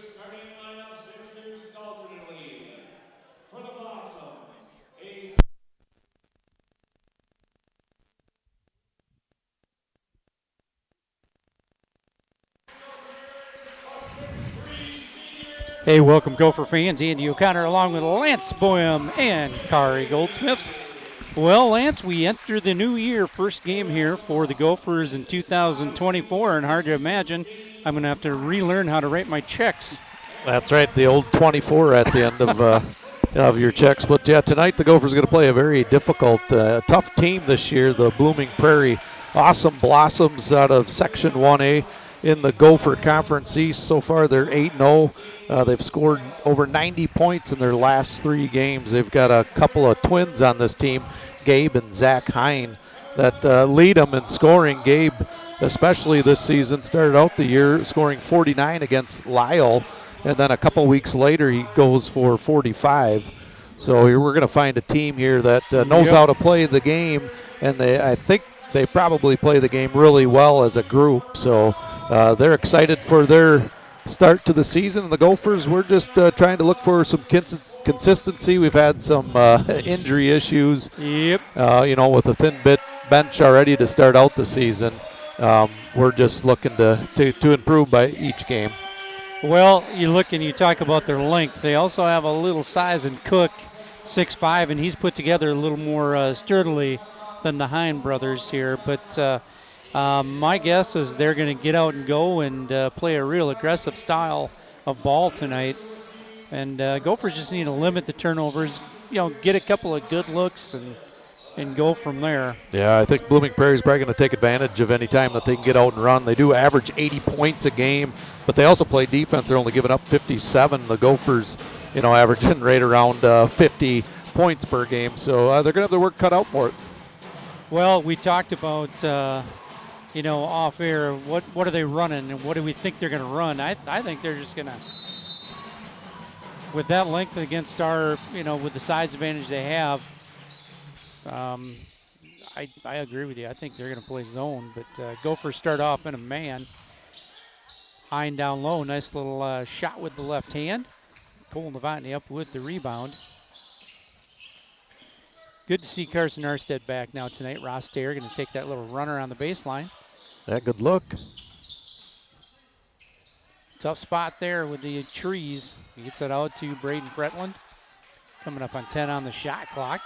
starting lineups introduced alternately. For the Blossoms, a Hey, welcome Gopher fans. Andy O'Connor along with Lance Boehm and Kari Goldsmith. Well, Lance, we enter the new year, first game here for the Gophers in 2024, and hard to imagine I'm going to have to relearn how to write my checks. That's right, the old 24 at the end of your checks. But yeah, tonight the Gophers are going to play a very difficult, tough team this year, the Blooming Prairie Awesome Blossoms out of Section 1A in the Gopher Conference East. So far they're 8-0. They've scored over 90 points in their last 3 games. They've got a couple of twins on this team, Gabe and Zach Hine, that lead them in scoring. Gabe, especially this season, started out the year scoring 49 against Lyle, and then a couple weeks later he goes for 45. So we're going to find a team here that knows how to play the game, and I think they probably play the game really well as a group. So they're excited for their start to the season. And the Gophers, we're just trying to look for some consistency. We've had some injury issues. Yep. With a thin bench already to start out the season. We're just looking to improve by each game. Well, you look and you talk about their length. They also have a little size in Cook, 6'5", and he's put together a little more sturdily than the Hine brothers here. But my guess is they're going to get out and go and play a real aggressive style of ball tonight. And Gophers just need to limit the turnovers, get a couple of good looks and go from there. Yeah, I think Blooming Prairie is probably going to take advantage of any time that they can get out and run. They do average 80 points a game, but they also play defense. They're only giving up 57. The Gophers, averaging right around 50 points per game. So they're going to have their work cut out for it. Well, we talked about, off air, what are they running and what do we think they're going to run? I think they're just going to, with that length against our, with the size advantage they have, I agree with you. I think they're going to play zone, but Gophers start off in a man. Hine down low, nice little shot with the left hand. Cole Novotny up with the rebound. Good to see Carson Arstead back now tonight. Ross Stair going to take that little runner on the baseline. Yeah, good look. Tough spot there with the trees. He gets it out to Braden Fretland. Coming up on 10 on the shot clock.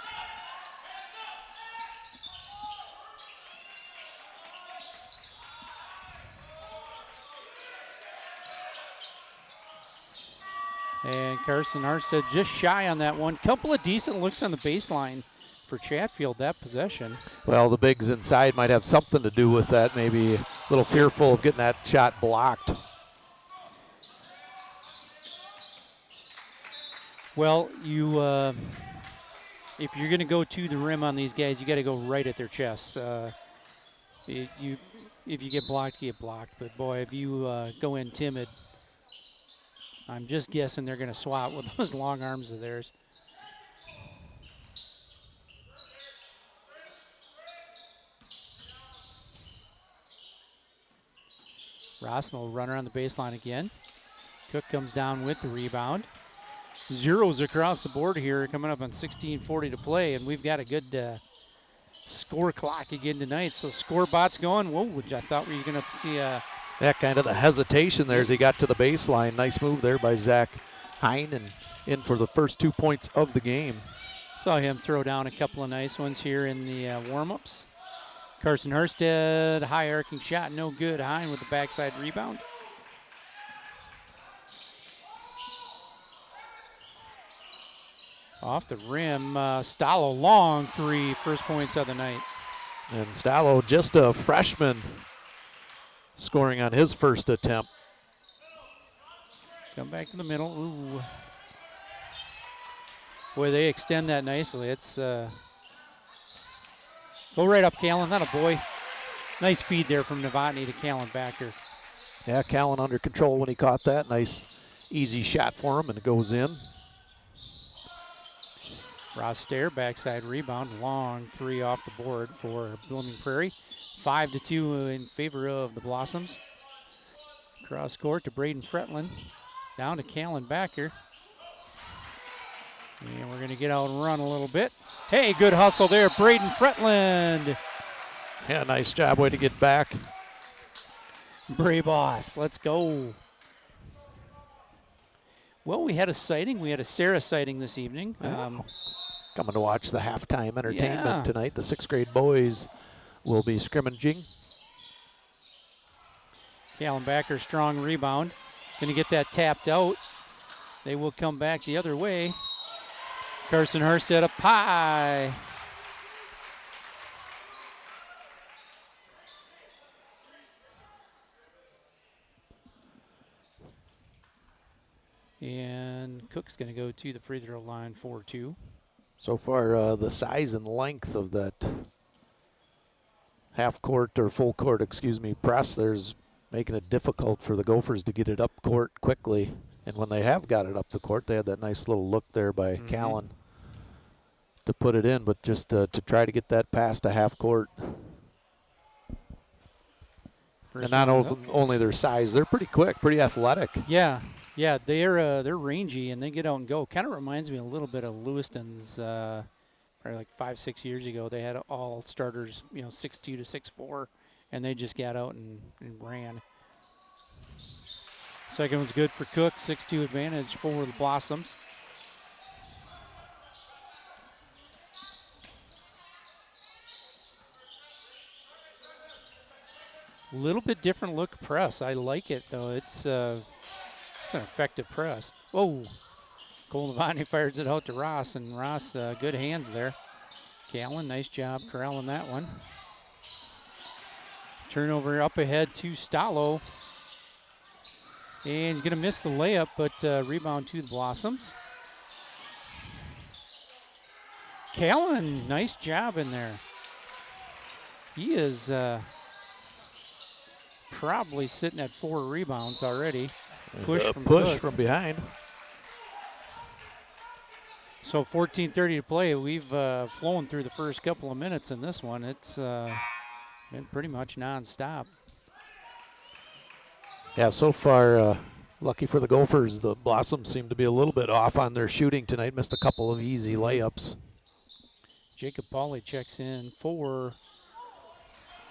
And Carson Arstead just shy on that one. Couple of decent looks on the baseline for Chatfield that possession. Well, the bigs inside might have something to do with that. Maybe a little fearful of getting that shot blocked. Well, if you're going to go to the rim on these guys, you got to go right at their chest. If you get blocked, you get blocked. But boy, if you go in timid, I'm just guessing they're going to swat with those long arms of theirs. Rossnell runner on the baseline again. Cook comes down with the rebound. Zeros across the board here, coming up on 16:40 to play, and we've got a good score clock again tonight. So score bot's going. Whoa, which I thought we were going to see that kind of the hesitation there as he got to the baseline. Nice move there by Zach Hine, and in for the first 2 points of the game. Saw him throw down a couple of nice ones here in the warm-ups. Carson Hurstead, high arcing shot, no good. Hine with the backside rebound. Off the rim, Stallo, long three, first points of the night. And Stallo, just a freshman, scoring on his first attempt. Come back to the middle. Ooh. Boy, they extend that nicely. It's go right up, Callan. Not a boy. Nice feed there from Novotny to Callan Backer. Yeah, Callan under control when he caught that. Nice, easy shot for him, and it goes in. Ross Stair, backside rebound, long three off the board for Blooming Prairie. 5-2 in favor of the Blossoms. Cross court to Braden Fretland. Down to Callan Backer. And we're going to get out and run a little bit. Hey, good hustle there, Braden Fretland. Yeah, nice job. Way to get back. Bray Boss, let's go. Well, we had a sighting. We had a Sarah sighting this evening. Coming to watch the halftime entertainment Yeah. tonight. The 6th grade boys will be scrimmaging. Callan Backer, strong rebound. Going to get that tapped out. They will come back the other way. Carson Hurstead up high. And Cook's going to go to the free throw line 4-2. So far, the size and length of that half court or full court, press, there's making it difficult for the Gophers to get it up court quickly. And when they have got it up the court, they had that nice little look there by Callan to put it in, but just to try to get that past a half court. First and not one only their size, they're pretty quick, pretty athletic. Yeah, they're rangy and they get out and go. Kind of reminds me a little bit of Lewiston's. Probably like 5-6 years ago, they had all starters, 6'2" to 6'4", and they just got out and ran. Second one's good for Cook. 6-2 advantage for the Blossoms. A little bit different look press. I like it though. It's an effective press. Whoa. Cole Navani fires it out to Ross, and Ross, good hands there. Callan, nice job corralling that one. Turnover up ahead to Stallo. And he's going to miss the layup, but rebound to the Blossoms. Callan, nice job in there. He is probably sitting at 4 rebounds already. Push from behind. So 14:30 to play. We've flown through the first couple of minutes in this one. It's been pretty much nonstop. Yeah, so far, lucky for the Gophers, the Blossoms seem to be a little bit off on their shooting tonight. Missed a couple of easy layups. Jacob Pauly checks in for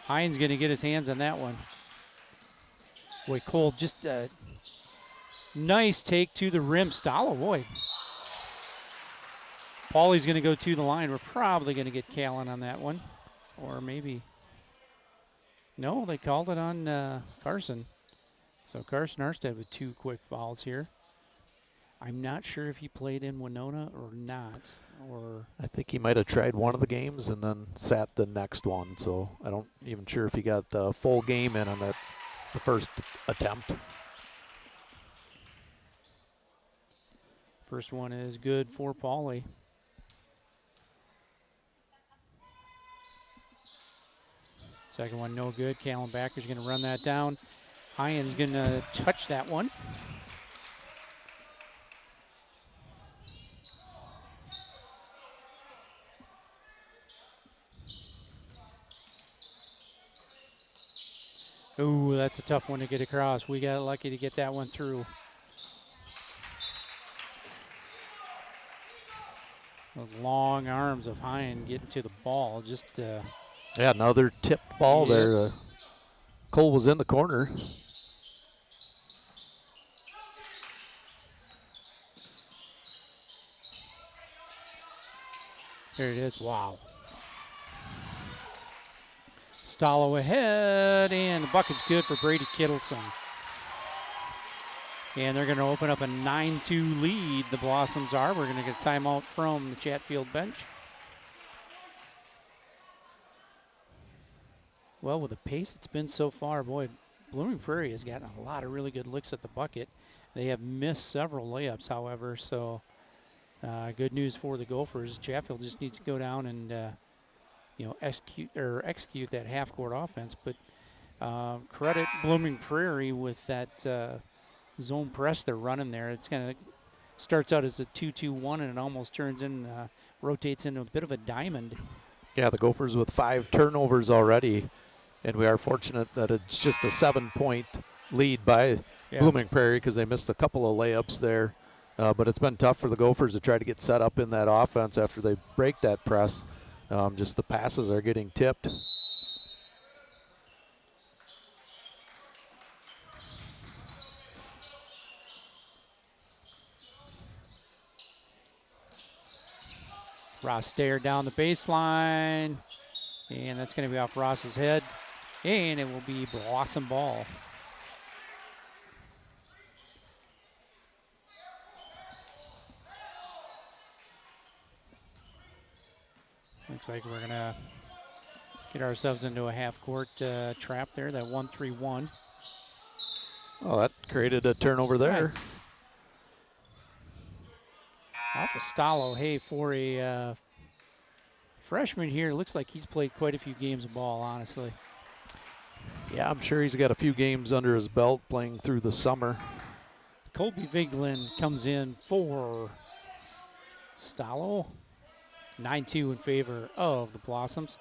Hines. Going to get his hands on that one. Boy, Cole, just a nice take to the rim. Stallo, boy. Pauly's going to go to the line. We're probably going to get Callan on that one. Or maybe. No, they called it on Carson. So Carson Arstead with 2 quick fouls here. I'm not sure if he played in Winona or not. Or I think he might have tried one of the games and then sat the next one. So I don't even sure if he got the full game in on the first attempt. First one is good for Pauly. Second one no good. Callan Backer's going to run that down. Hines going to touch that one. Ooh, that's a tough one to get across. We got lucky to get that one through. Those long arms of Hines getting to the ball. Just yeah, another tipped ball there. Cole was in the corner. There it is. Wow. Stallo ahead, and the bucket's good for Brady Kittleson. And they're going to open up a 9-2 lead, the Blossoms are. We're going to get a timeout from the Chatfield bench. Well, with the pace it's been so far, boy, Blooming Prairie has gotten a lot of really good looks at the bucket. They have missed several layups, however, so good news for the Gophers. Chatfield just needs to go down and execute that half-court offense. But credit Blooming Prairie with that zone press they're running there. It's kind of starts out as a 2-2-1, and it almost turns in, rotates into a bit of a diamond. Yeah, the Gophers with 5 turnovers already, and we are fortunate that it's just a 7-point lead by Blooming Prairie because they missed a couple of layups there. But it's been tough for the Gophers to try to get set up in that offense after they break that press. Just the passes are getting tipped. Ross Stair down the baseline, and that's going to be off Ross's head, and it will be Blossom ball. Looks like we're going to get ourselves into a half-court trap there, that 1-3-1. Oh, that created a turnover there. Nice. Off of Stallo. Hey, for a freshman here, looks like he's played quite a few games of ball, honestly. Yeah, I'm sure he's got a few games under his belt playing through the summer. Colby Viglin comes in for Stallo. 9-2 in favor of the Blossoms.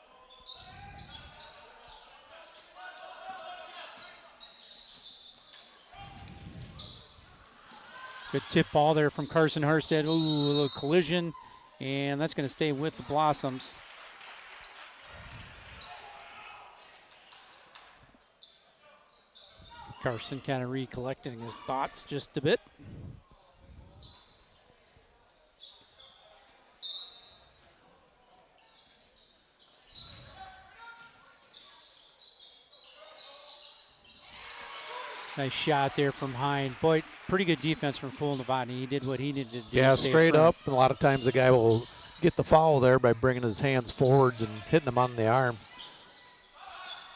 Good tip ball there from Carson Harstead. Ooh, a little collision, and that's going to stay with the Blossoms. Carson kind of recollecting his thoughts just a bit. Nice shot there from Hine. Boy, pretty good defense from Cole Novotny. He did what he needed to do. Yeah, straight up. And a lot of times the guy will get the foul there by bringing his hands forwards and hitting him on the arm.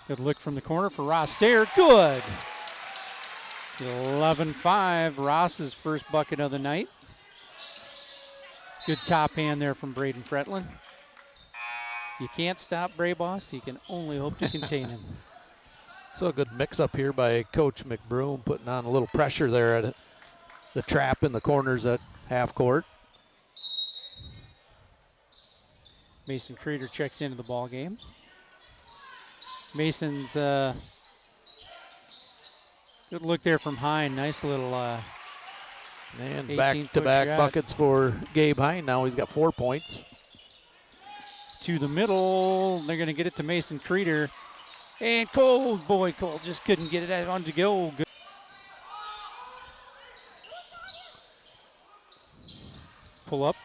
Good look from the corner for Ross Stair. Good. 11-5. Ross's first bucket of the night. Good top hand there from Braden Fretlin. You can't stop Bray Boss. You can only hope to contain him. So a good mix-up here by Coach McBroom, putting on a little pressure there at the trap in the corners at half court. Mason Creeder checks into the ball game. Mason's good look there from Hine. Nice little and back-to-back buckets for Gabe Hine. Now he's got 4 points. To the middle. They're going to get it to Mason Creeder. And Cole, boy, Cole just couldn't get it on to go. Good. Pull up.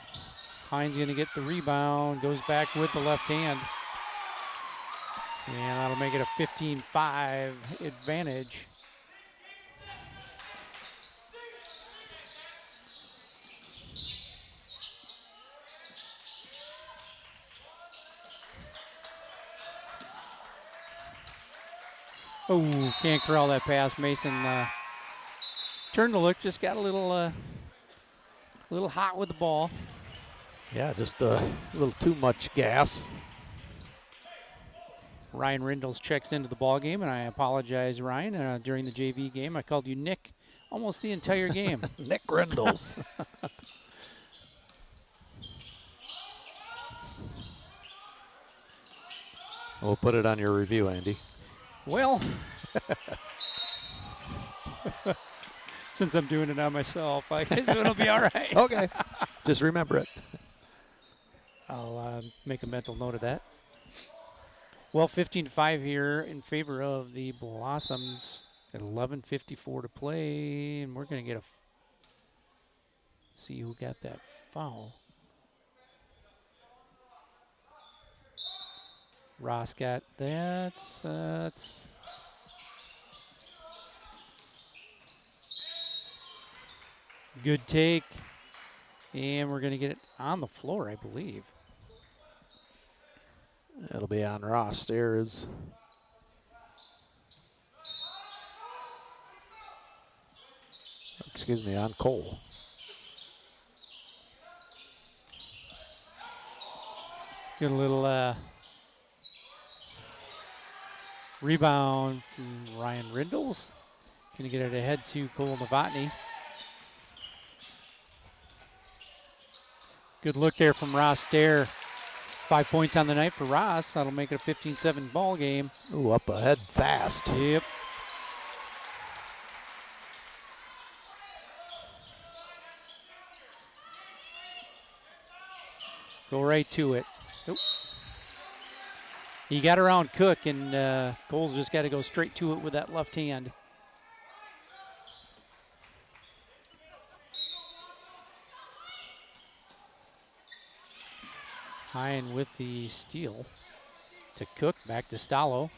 Hines going to get the rebound. Goes back with the left hand. And that'll make it a 15-5 advantage. Oh, can't corral that pass. Mason turned to look, just got a little hot with the ball. Yeah, just a little too much gas. Ryan Rindles checks into the ball game, and I apologize, Ryan. During the JV game, I called you Nick almost the entire game. Nick Rindles. We'll put it on your review, Andy. Well, since I'm doing it on myself, I guess it'll be all right. Okay, just remember it. I'll make a mental note of that. Well, 15-5 here in favor of the Blossoms at 11:54 to play, and we're going to get see who got that foul. Ross got that. That's good take, and we're going to get it on the floor, I believe. It'll be on Ross Stairs. Excuse me, on Cole. Good little rebound from Ryan Rindles. Going to get it ahead to Cole Novotny. Good look there from Ross Stair. 5 points on the night for Ross. That'll make it a 15-7 ball game. Ooh, up ahead fast. Yep. Go right to it. Nope. He got around Cook, and Cole's just got to go straight to it with that left hand. Hine with the steal to Cook, back to Stallo.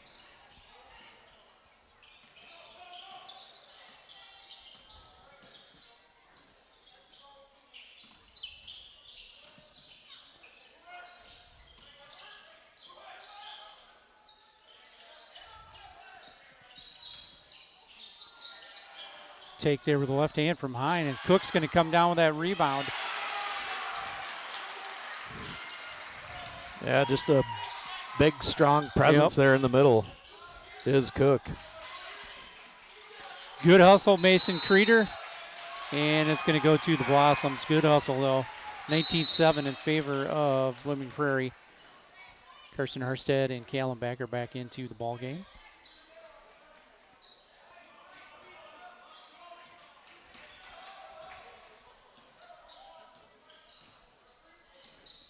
Take there with the left hand from Hine, and Cook's going to come down with that rebound. Yeah, just a big, strong presence there in the middle is Cook. Good hustle, Mason Creeder, and it's going to go to the Blossoms. Good hustle, though. 19-7 in favor of Blooming Prairie. Kirsten Herstead and Callum Backer back into the ball game.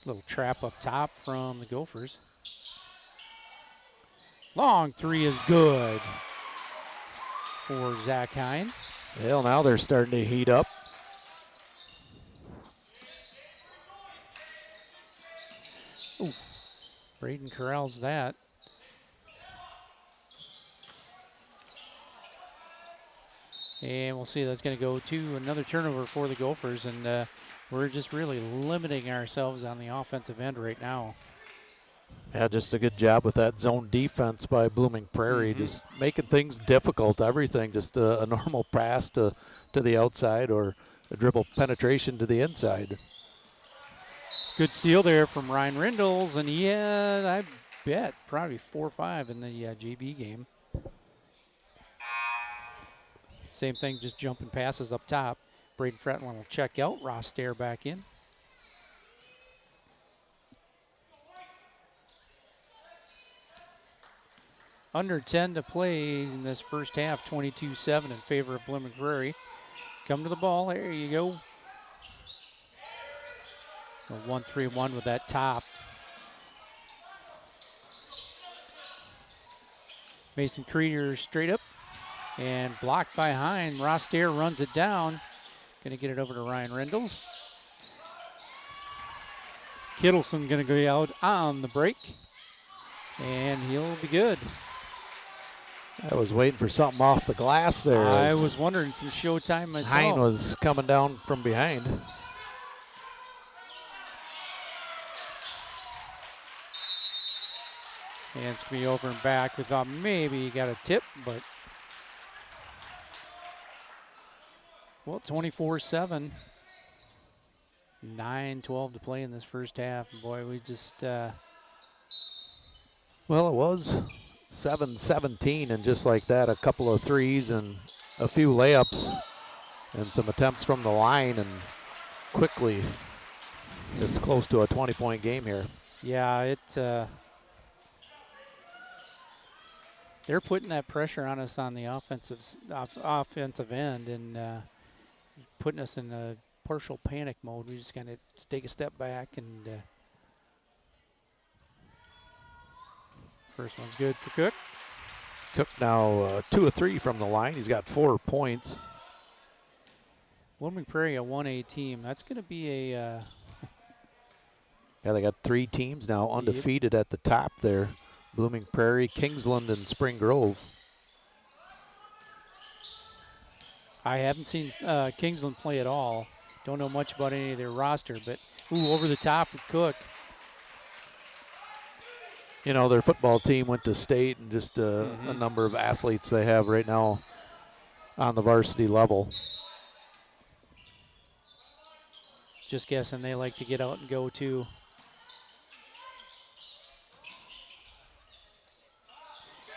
Little trap up top from the Gophers. Long three is good for Zach Hine. Well, now they're starting to heat up. Ooh, Braden corrals that. And we'll see, that's going to go to another turnover for the Gophers, and we're just really limiting ourselves on the offensive end right now. Yeah, just a good job with that zone defense by Blooming Prairie, just making things difficult, everything. Just a normal pass to the outside or a dribble penetration to the inside. Good steal there from Ryan Rindles, and he had, I bet, probably 4 or 5 in the JV game. Same thing, just jumping passes up top. Braden Fretlin will check out. Ross Stair back in. Under 10 to play in this first half, 22-7 in favor of Blooming Prairie. Come to the ball. There you go. A 1-3-1 with that top. Mason Creeder straight up and blocked by Hine. Ross Stair runs it down. Going to get it over to Ryan Rindles. Kittleson going to go out on the break, and he'll be good. I was waiting for something off the glass there. I was wondering, some showtime myself. Hine was coming down from behind. And it's going to be over and back. We thought maybe he got a tip, but well, 24-7. 9-12 to play in this first half. Boy, we just well, it was 7-17, and just like that, a couple of threes and a few layups and some attempts from the line, and quickly it's close to a 20-point game here. Yeah, they're putting that pressure on us on the offensive end, and putting us in a partial panic mode. We just got to take a step back, and first one's good for Cook. Cook now 2 of 3 from the line. He's got 4 points. Blooming Prairie, a 1A team. That's going to be a yeah, they got 3 teams now undefeated at the top there. Blooming Prairie, Kingsland, and Spring Grove. I haven't seen Kingsland play at all. Don't know much about any of their roster, but over the top with Cook. You know, their football team went to state, and just a number of athletes they have right now on the varsity level. Just guessing they like to get out and go too.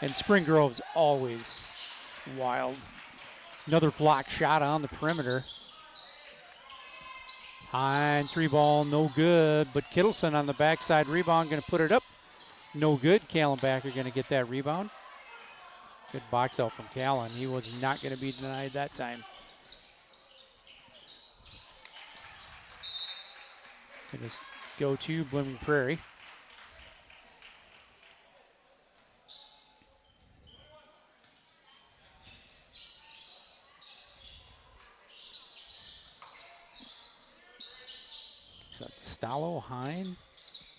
And Spring Grove's always wild. Another block shot on the perimeter. Hine, 3-ball, no good. But Kittleson on the backside rebound, going to put it up. No good. Callum Backer going to get that rebound. Good box out from Callan. He was not going to be denied that time. go to Blooming Prairie. So Stallo, Hine,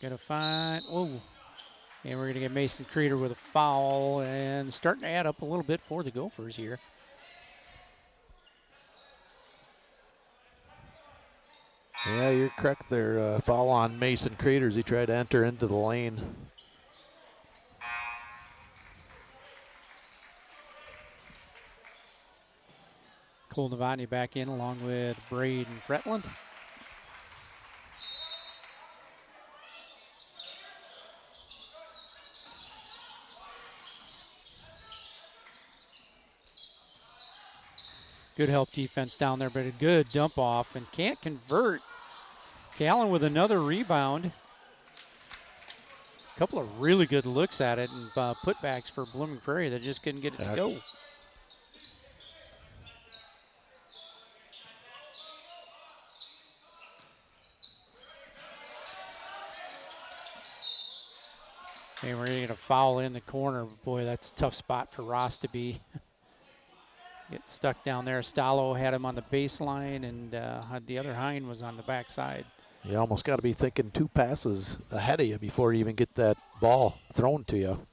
gonna find, whoa. And we're gonna get Mason Creeder with a foul and starting to add up a little bit for the Gophers here. Yeah, you're correct there. Foul on Mason Creeder as he tried to enter into the lane. Cole Novotny back in along with Braden Fretland. Good help defense down there, but a good dump off and can't convert. Callan with another rebound. A couple of really good looks at it and putbacks for Blooming Prairie that just couldn't get it to go. And we're going to foul in the corner. Boy, that's a tough spot for Ross to be. Get stuck down there. Stallo had him on the baseline, and the other Hine was on the backside. You almost got to be thinking 2 passes ahead of you before you even get that ball thrown to you.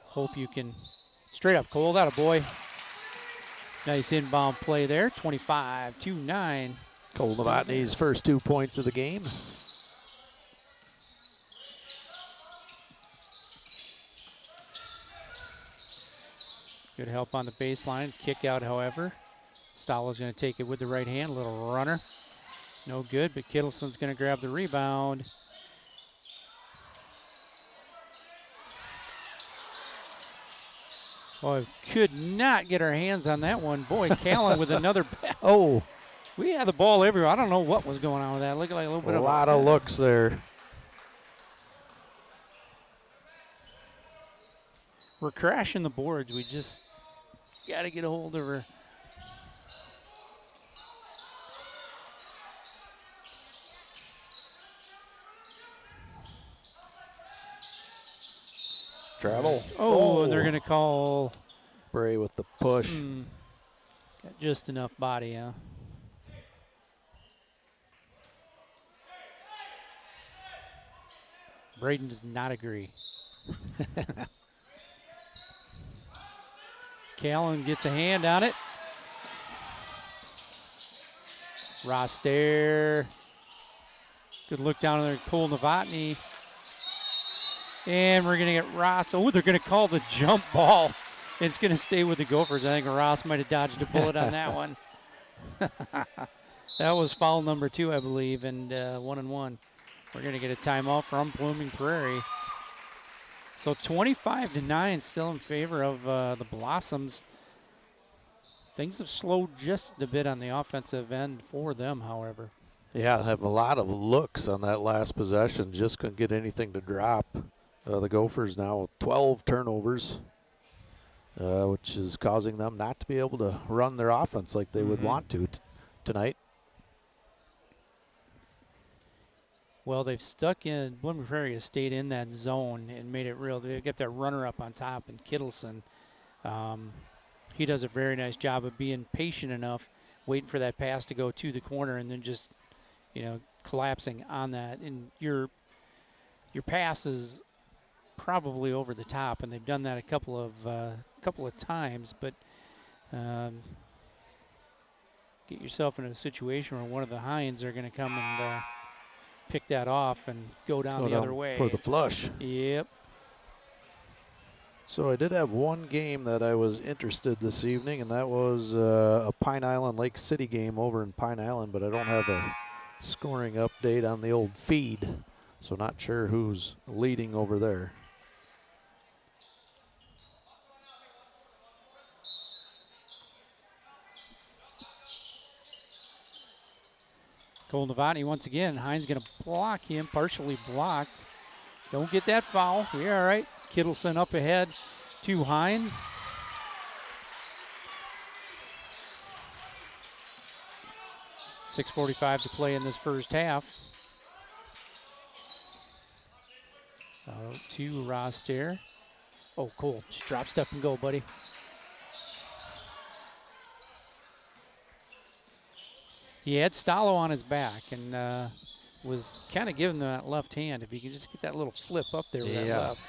Hope you can straight up, Cole. That a boy. Nice inbound play there. 25-9. Cole Novotny's first 2 points of the game. Good help on the baseline. Kick out, however. Stallo's going to take it with the right hand. Little runner. No good, but Kittleson's going to grab the rebound. Boy, could not get our hands on that one. Boy, Callan with another. Oh. We had the ball everywhere. I don't know what was going on with that. Looked like a little bit of a lot of looks there. We're crashing the boards. We just got to get a hold of her. Travel. Oh, they're going to call. Bray with the push. Got just enough body, huh? Braden does not agree. Callan gets a hand on it. Ross there. Good look down there, Cole Novotny. And we're going to get Ross. Oh, they're going to call the jump ball. It's going to stay with the Gophers. I think Ross might have dodged a bullet on that one. That was foul number 2, I believe, and 1-1. We're going to get a timeout from Blooming Prairie. So 25-9 still in favor of the Blossoms. Things have slowed just a bit on the offensive end for them, however. Yeah, have a lot of looks on that last possession. Just couldn't get anything to drop. The Gophers now with 12 turnovers, which is causing them not to be able to run their offense like they would want to tonight. Well, they've stuck in, Blooming Prairie has stayed in that zone and made it real. They've got that runner up on top, and Kittleson. He does a very nice job of being patient enough, waiting for that pass to go to the corner, and then just, collapsing on that. And your pass is probably over the top, and they've done that a couple of times. But get yourself in a situation where one of the Hines are going to come and pick that off and go down the other way. For the flush. Yep. So I did have one game that I was interested this evening, and that was a Pine Island Lake City game over in Pine Island, but I don't have a scoring update on the old feed, so not sure who's leading over there. Cole Novotny once again. Hines going to block him, partially blocked. Don't get that foul. We're all right. Kittleson up ahead to Hine. 6:45 to play in this first half. Out to Roster. Oh, cool. Just drop, step, and go, buddy. He had Stallo on his back and was kind of giving him that left hand. If he can just get that little flip up there with that left.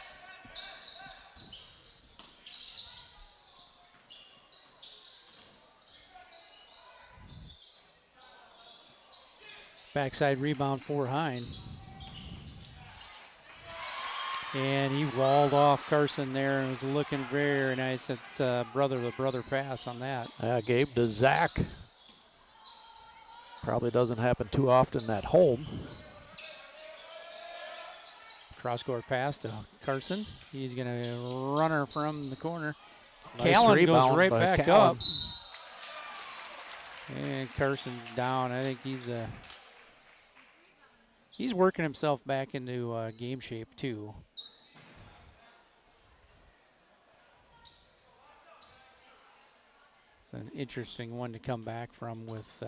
Backside rebound for Hine. And he walled off Carson there and was looking very nice. It's brother-to-brother pass on that. Gabe to Zach. Probably doesn't happen too often at home. Cross-court pass to Carson. He's going to run her from the corner. Nice Callan goes right back Callan. up. And Carson's down. I think he's working himself back into game shape too. It's an interesting one to come back from with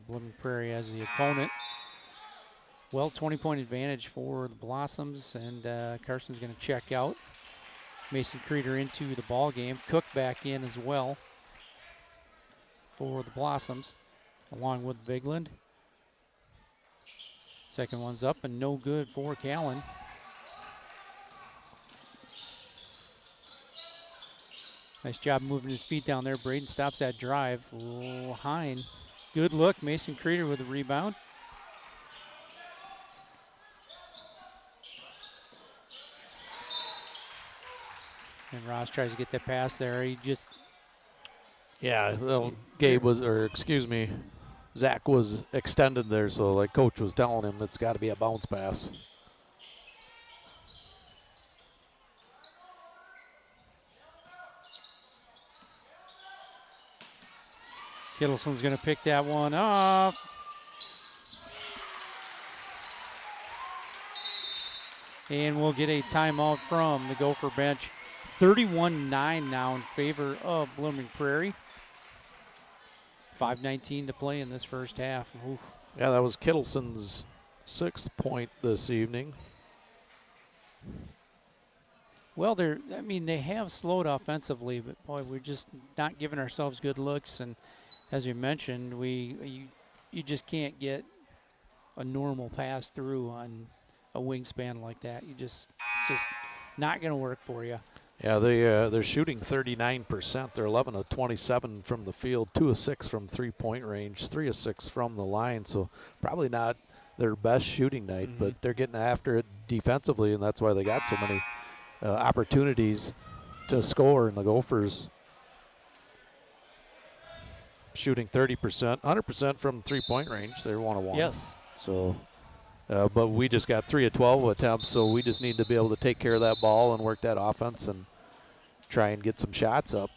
Blooming Prairie as the opponent. Well, 20-point advantage for the Blossoms, and Carson's going to check out. Mason Creeder into the ball game. Cook back in as well for the Blossoms, along with Vigland. Second one's up and no good for Callan. Nice job moving his feet down there. Braden stops that drive. Hine, good look. Mason Creeder with the rebound. And Ross tries to get that pass there. He just... Yeah, Gabe was, or excuse me, Zach was extended there, so like coach was telling him it's got to be a bounce pass. Kittleson's going to pick that one off. And we'll get a timeout from the Gopher bench. 31-9 now in favor of Blooming Prairie. 5:19 to play in this first half. Oof. Yeah, that was Kittleson's 6th point this evening. Well, they have slowed offensively, but boy, we're just not giving ourselves good looks. And as you mentioned, you just can't get a normal pass through on a wingspan like that. It's just not going to work for you. Yeah, they're shooting 39%. They're 11 of 27 from the field, 2 of 6 from 3-point range, 3 of 6 from the line. So probably not their best shooting night, but they're getting after it defensively, and that's why they got so many opportunities to score. And the Gophers shooting 30%, 100% from 3-point range. They're 1 of 1. Yes. So. But we just got 3 of 12 attempts, so we just need to be able to take care of that ball and work that offense and try and get some shots up.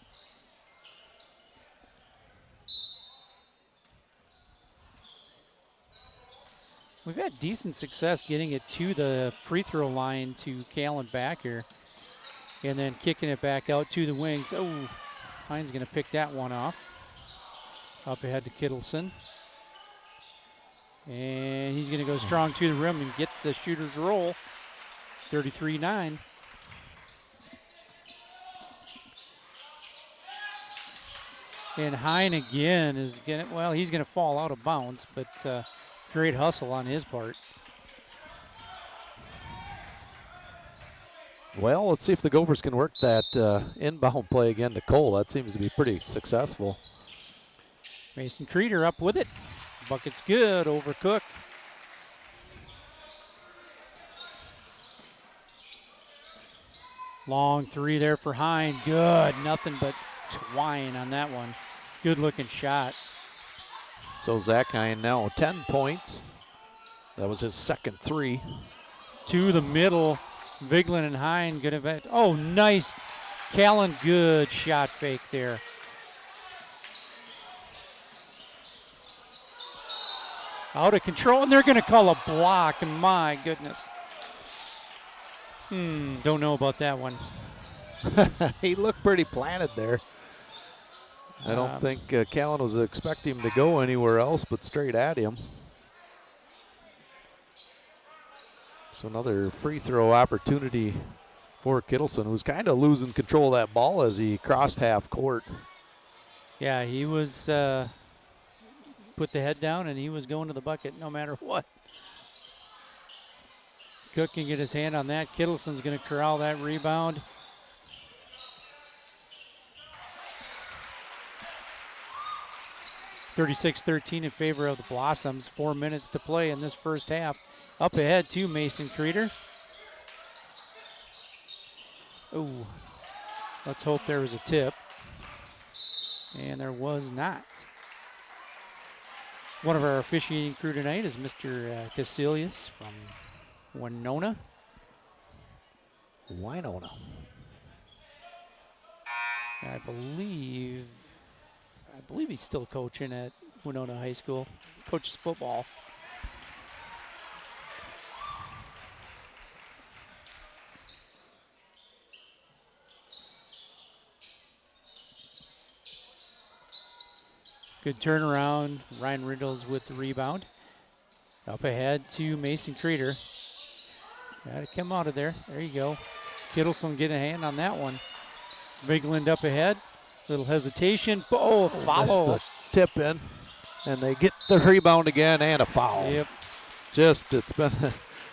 We've had decent success getting it to the free throw line to Callan Backer and then kicking it back out to the wings. Oh, Hine's going to pick that one off. Up ahead to Kittleson. And he's going to go strong to the rim and get the shooter's roll. 33-9. And Hine again is going to, well, he's going to fall out of bounds, but great hustle on his part. Well, let's see if the Gophers can work that inbound play again to Cole. That seems to be pretty successful. Mason Creeder up with it. Bucket's good over Cook. Long three there for Hine. Good. Nothing but twine on that one. Good looking shot. So Zach Hine now 10 points. That was his second 3. To the middle. Viglin and Hine good event. Oh, nice. Callan, good shot fake there. Out of control, and they're going to call a block, and my goodness. Don't know about that one. He looked pretty planted there. I don't think Callan was expecting him to go anywhere else but straight at him. So another free throw opportunity for Kittleson, who's kind of losing control of that ball as he crossed half court. Yeah, he was put the head down and he was going to the bucket no matter what. Cook can get his hand on that. Kittleson's going to corral that rebound. (36-13) in favor of the Blossoms. 4 minutes to play in this first half. Up ahead to Mason Creeder. Ooh, let's hope there was a tip. And there was not. One of our officiating crew tonight is Mr. Casilius from Winona. I believe he's still coaching at Winona High School. Coaches football. Good turnaround. Ryan Riddles with the rebound. Up ahead to Mason Creeder. Got to come out of there. There you go. Kittleson getting a hand on that one. Vigland up ahead. Little hesitation. Oh, a foul. Missed the tip in. And they get the rebound again and a foul. Yep. Just, it's been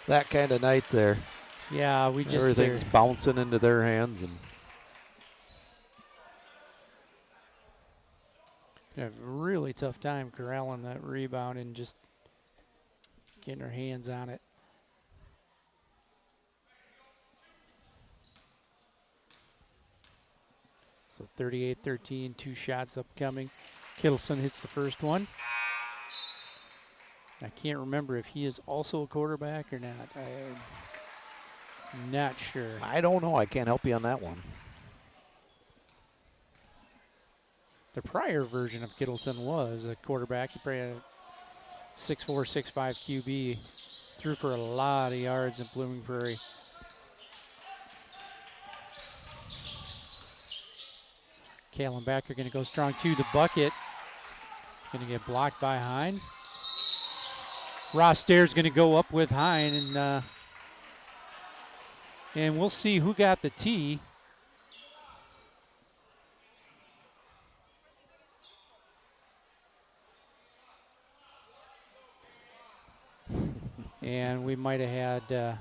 that kind of night there. Yeah, we just. Everything's bouncing into their hands. And they have a really tough time corralling that rebound and just getting our hands on it. So 38-13, 2 shots upcoming. Kittleson hits the first one. I can't remember if he is also a quarterback or not. I'm not sure. I don't know. I can't help you on that one. The prior version of Kittleson was a quarterback. He probably had a 6'4", 6'5" QB. Threw for a lot of yards in Blooming Prairie. Kalen Backer going to go strong to the bucket. Going to get blocked by Hine. Ross Stairs going to go up with Hine, and we'll see who got the tee. And we might have had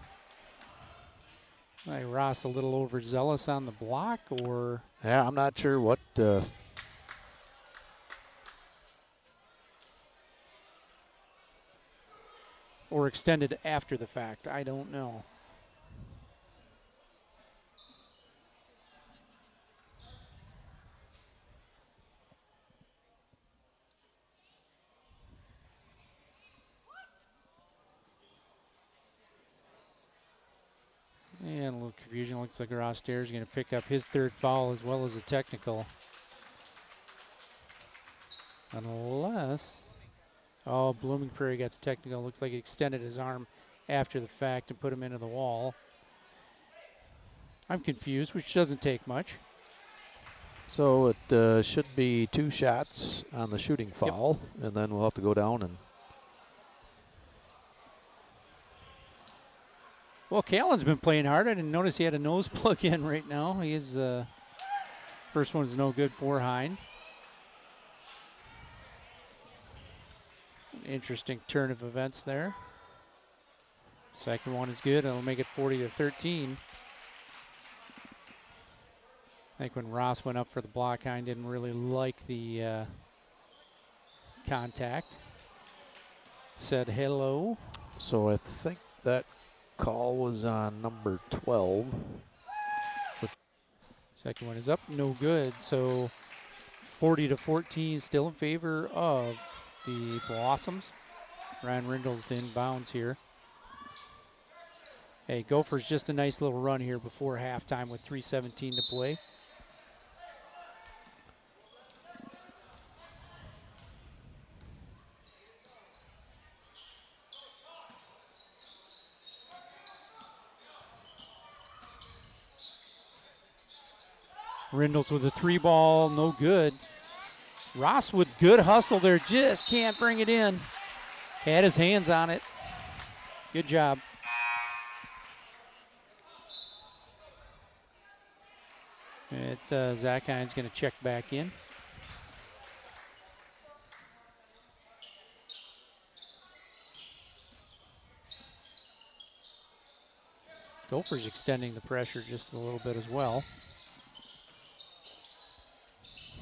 like Ross a little overzealous on the block, or yeah, I'm not sure what. Or extended after the fact. I don't know. And a little confusion. Looks like Ross Stairs is going to pick up his third foul as well as a technical. Unless, oh, Blooming Prairie got the technical. Looks like he extended his arm after the fact and put him into the wall. I'm confused, which doesn't take much. So it should be 2 shots on the shooting foul, and then we'll have to go down and. Well, Callan's been playing hard. I didn't notice he had a nose plug in right now. He is first one's no good for Hine. Interesting turn of events there. Second one is good. It'll make it 40-13. I think when Ross went up for the block, Hine didn't really like the contact. Said hello. So I think that call was on number 12. Second one is up, no good. So 40-14, still in favor of the Blossoms. Ryan Rindles inbounds here. Hey, Gophers just a nice little run here before halftime with 3:17 to play. Rindles with a 3 ball, no good. Ross with good hustle there, just can't bring it in. Had his hands on it. Good job. Zach Hines going to check back in. Gophers extending the pressure just a little bit as well.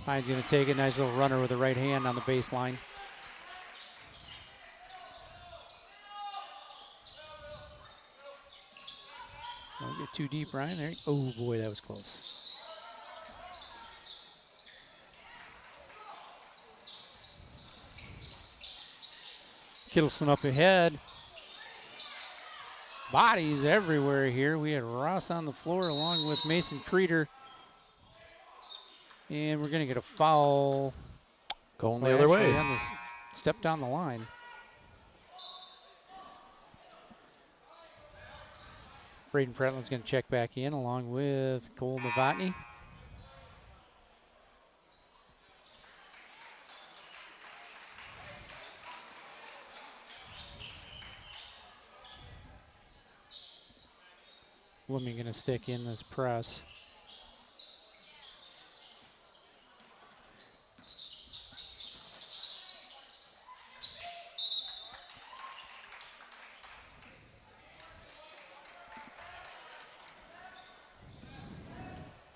Hines going to take a nice little runner with the right hand on the baseline. Don't get too deep, Ryan. There. Oh, boy, that was close. Kittleson up ahead. Bodies everywhere here. We had Ross on the floor along with Mason Creeder. And we're going to get a foul. Going the other way. On this step down the line. Braden Fretland's going to check back in along with Cole Novotny. Blooming going to stick in this press.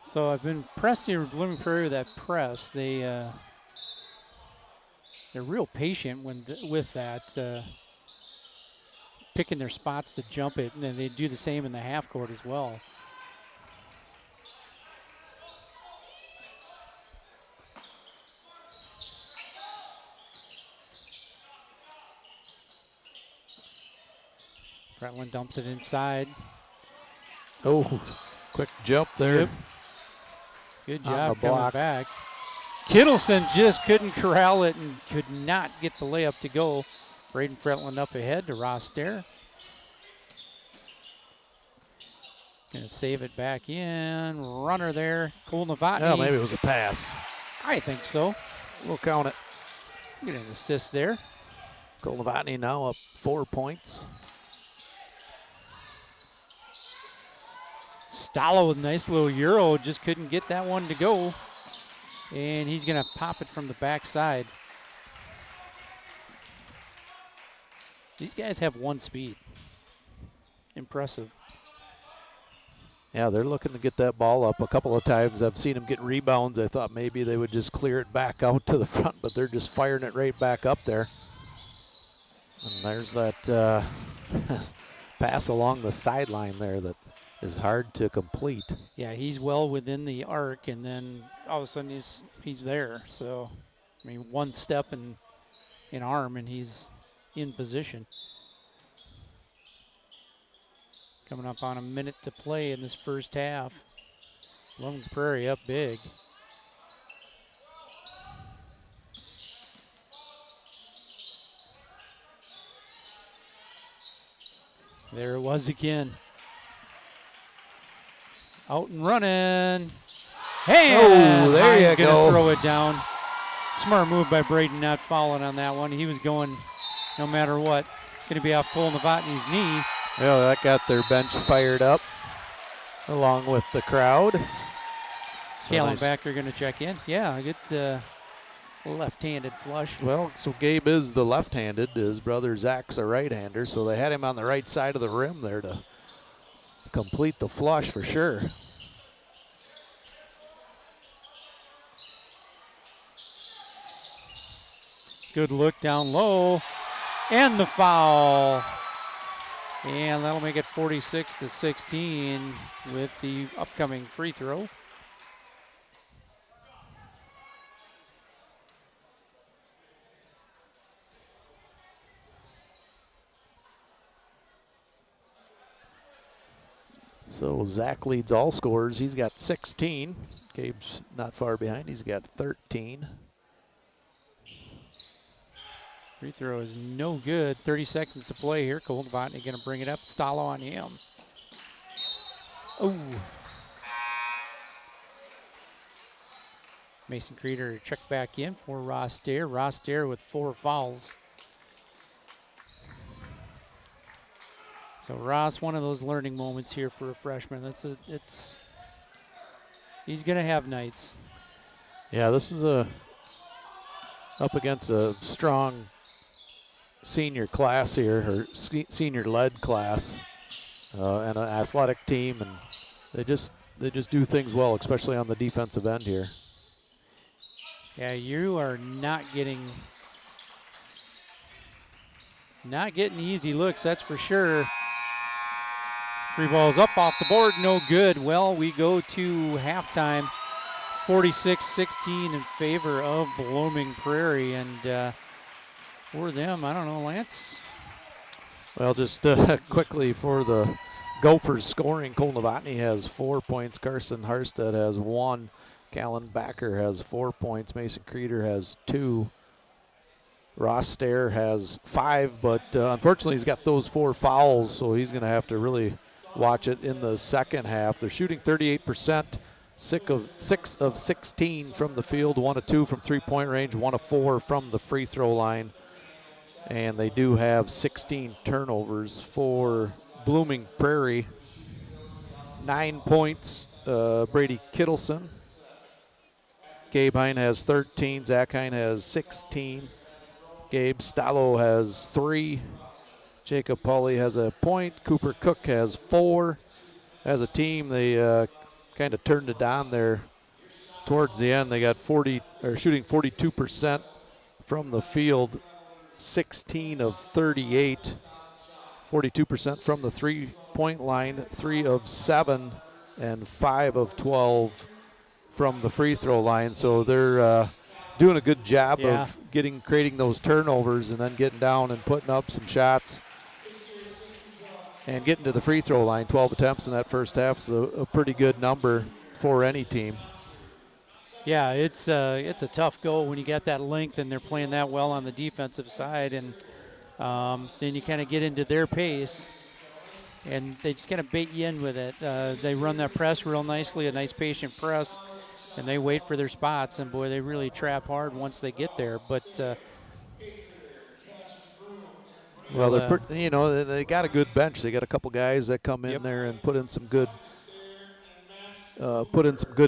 So I've been pressing here with Blooming Prairie with that press. They're real patient with that, picking their spots to jump it, and then they do the same in the half court as well. Bretland dumps it inside. Oh, quick jump there. Yep. Good job coming back. Kittleson just couldn't corral it and could not get the layup to go. Braden Fretland up ahead to Ross Dare. Gonna save it back in. Runner there. Cole Novotny. Yeah, maybe it was a pass. I think so. We'll count it. Get an assist there. Cole Novotny now up 4 points. Stalo with a nice little Euro. Just couldn't get that one to go. And he's gonna pop it from the backside. These guys have one speed. Impressive. Yeah, they're looking to get that ball up a couple of times. I've seen them get rebounds. I thought maybe they would just clear it back out to the front, but they're just firing it right back up there. And there's that pass along the sideline there that is hard to complete. Yeah, he's well within the arc, and then all of a sudden he's there. So, I mean, one step in arm, and he's in position. Coming up on a minute to play in this first half. Blooming Prairie up big. There it was again. Out and running. And there you Hines go. gonna throw it down. Smart move by Braden, not fouling on that one. He was going no matter what. Gonna be off Cole Novotny's knee. Yeah, that got their bench fired up along with the crowd. So Callan Backer gonna check in. Yeah, good left-handed flush. Well, so Gabe is the left-handed. His brother Zach's a right-hander, so they had him on the right side of the rim there to complete the flush for sure. Good look down low. And the foul. And that'll make it 46-16 with the upcoming free throw. So Zach leads all scorers. He's got 16. Gabe's not far behind. He's got 13. Free throw is no good. 30 seconds to play here. Cole Novotny going to bring it up. Stalo on him. Oh. Mason Creeder check back in for Ross Dare. Ross Dare with 4 fouls. So Ross, one of those learning moments here for a freshman. He's gonna have nights. Yeah, this is up against a strong senior class here, or senior-led class, and an athletic team, and they just do things well, especially on the defensive end here. Yeah, you are not getting easy looks, that's for sure. 3 balls up off the board, no good. Well, we go to halftime, 46-16 in favor of Blooming Prairie, and for them, I don't know, Lance. Well, just quickly for the Gophers scoring, Cole Novotny has 4 points, Carson Harstead has 1, Callan Backer has 4 points, Mason Creeder has 2, Ross Stair has 5, but unfortunately he's got those 4 fouls, so he's going to have to really watch it in the second half. They're shooting 38%, 6 of 16 from the field, 1 of 2 from three-point range, 1 of 4 from the free throw line. And they do have 16 turnovers for Blooming Prairie. 9 points, Brady Kittleson. Gabe Hine has 13, Zach Hine has 16. Gabe Stallo has 3. Jacob Pauly has a point. Cooper Cook has 4. As a team, they kind of turned it on there towards the end. They got shooting 42% from the field, 16 of 38, 42% from the three-point line, 3 of 7, and 5 of 12 from the free throw line. So they're doing a good job of creating those turnovers and then getting down and putting up some shots and getting to the free throw line. 12 attempts in that first half is a pretty good number for any team. Yeah, it's a tough goal when you got that length and they're playing that well on the defensive side, and then you kind of get into their pace, and they just kind of bait you in with it. They run that press real nicely, a nice patient press, and they wait for their spots, and boy, they really trap hard once they get there. But well, they got a good bench. They got a couple guys that come in there and put in some good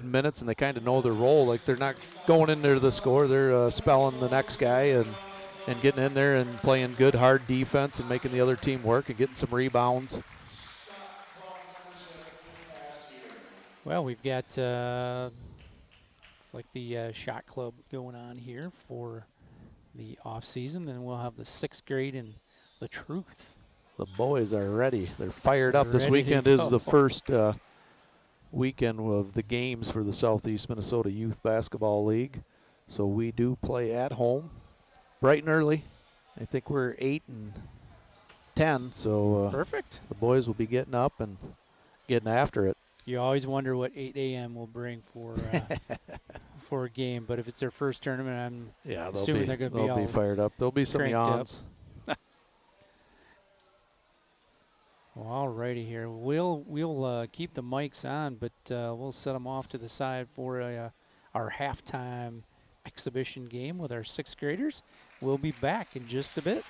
minutes, and they kind of know their role. Like, they're not going in there to the score. They're spelling the next guy and getting in there and playing good, hard defense and making the other team work and getting some rebounds. Well, we've got it's like the shot club going on here for the off season. Then we'll have the 6th grade and the truth. The boys are ready. They're fired up. This weekend is the first weekend of the games for the Southeast Minnesota Youth Basketball League. So we do play at home bright and early. I think we're 8 and 10. So perfect. The boys will be getting up and getting after it. You always wonder what 8 a.m. will bring for for a game, but if it's their first tournament, I'm assuming they're going to be fired up. There'll be some yawns. Well, all righty here. We'll keep the mics on, but we'll set them off to the side for our halftime exhibition game with our 6th graders. We'll be back in just a bit.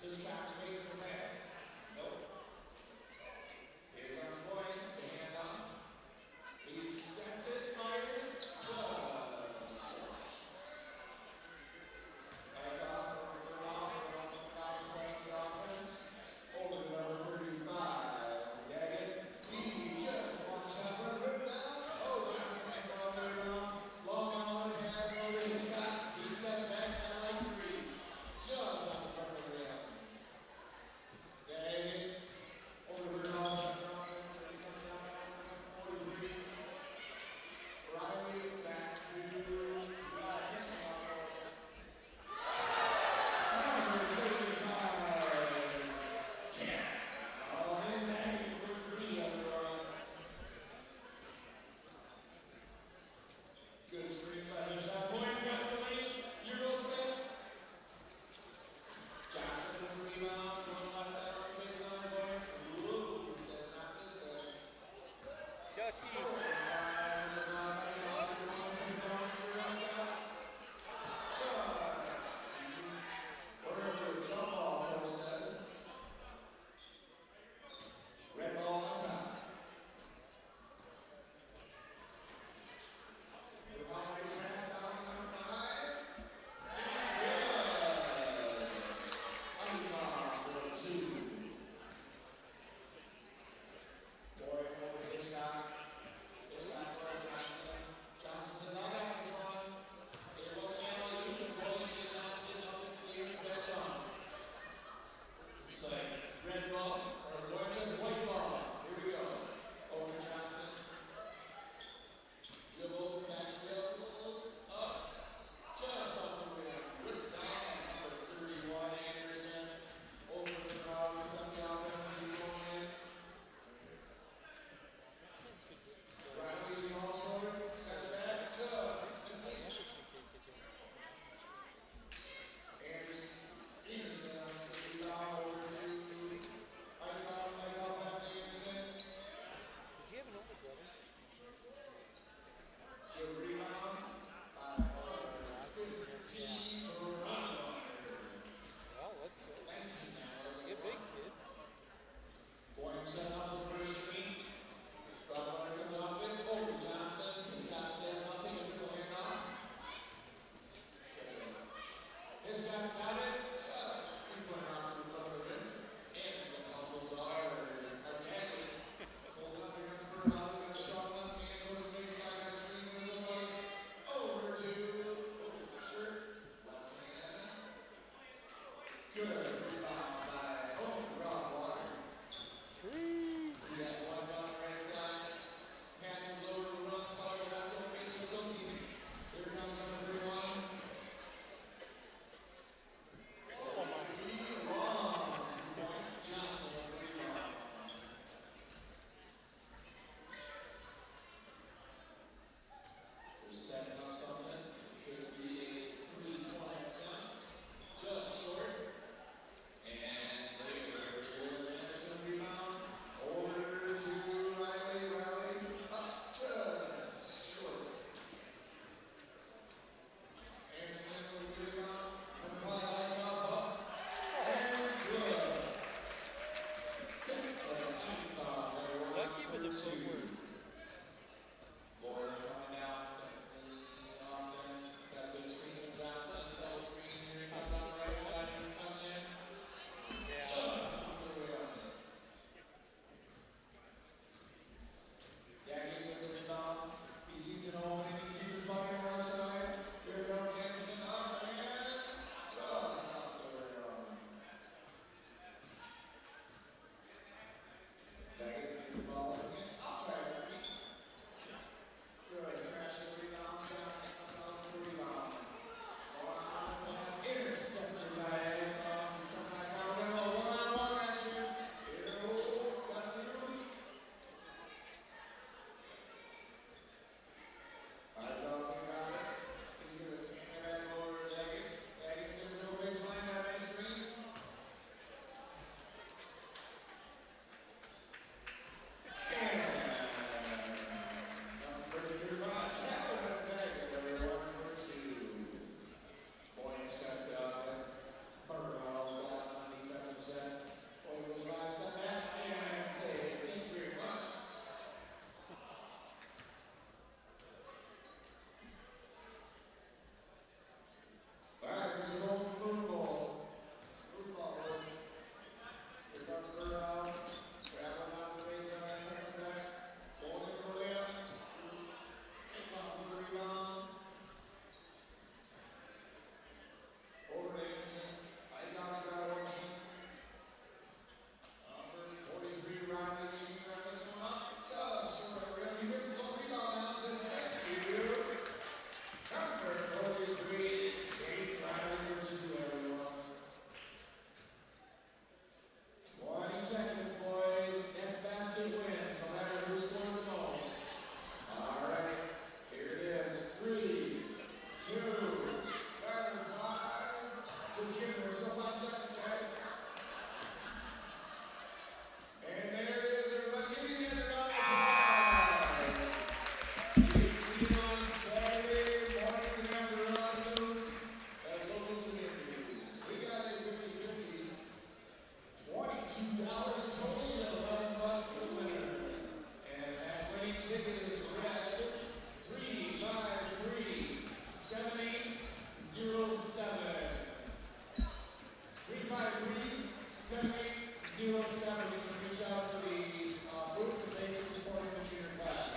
Hitchcock's making the pass. Nope. Here comes Boyd, the handoff. He sets it, fires, just. Back off, the offense. Over to number 35. Daggett. He just one shot, ripped down. Oh, Johnson back all the way around. Long on the pass over to Hitchcock. He steps back down like threes. Just on the front of the rim. Daggett. Over to Rudolph. Prairie back to Rice. Number 35. Yeah. Oh, and Maggie for 3 on the run. Good screen by Hitchcock. Boyd got the lead. Eurosmith. Johnson with the rebound. Going left that arm baseline. Boyd. Ooh, says not this time. Red ball on top. With always pass down number 5. Good. Uncar for 2. Boyd over to Hitchcock. Hitchcock for Johnson. Johnson says, I got this one. It wasn't alley-oop, but Boyd did not get up in the ears back on. It's like red ball, or Boyd says white ball. Here we go. Over to Johnson. Dribbles, back dribbles, up. Just off the rim. Ripped down for 31 Anderson. Over to the crowd, some of the offensive going in. Riley calls for it, steps back, just misses. Anderson, rebound over to Eichhoff, back to Anderson. Does he have an older brother? Good rebound by 15 Verano. Well, let's go. 19 now. Get big, kid. Boyd set up the first screen. Butler coming off it. Over to Johnson. Hitchcock says nothing. A dribble handoff. Hitchcock's got it. Just 3-point round to the front of the rim. Anderson hustles hard. Daggett pulls up against Bernal. He's got a shot left hand. Goes to the baseline. Got a screen for his own buddy. Over to shirt. Left hand. Good rebound by Rob Water. Tree. We got one down the right side. Passes over the run. Color, that's okay. They're still teammates. Here comes number 31. Wrong. Point Johnson with the rebound. They're setting up something. Could be a 3-point attempt. Just short. Just kidding, there's still 5 seconds, guys. And there it is, everybody. Give these hands a round of applause. You can see on Saturday mornings and afternoons at local communities. We got a 50-50, $22 total and 11 bucks for the winner. And that winning ticket is red 353-7807. 353-7807. You can reach out to the booth and make some supporting the junior class.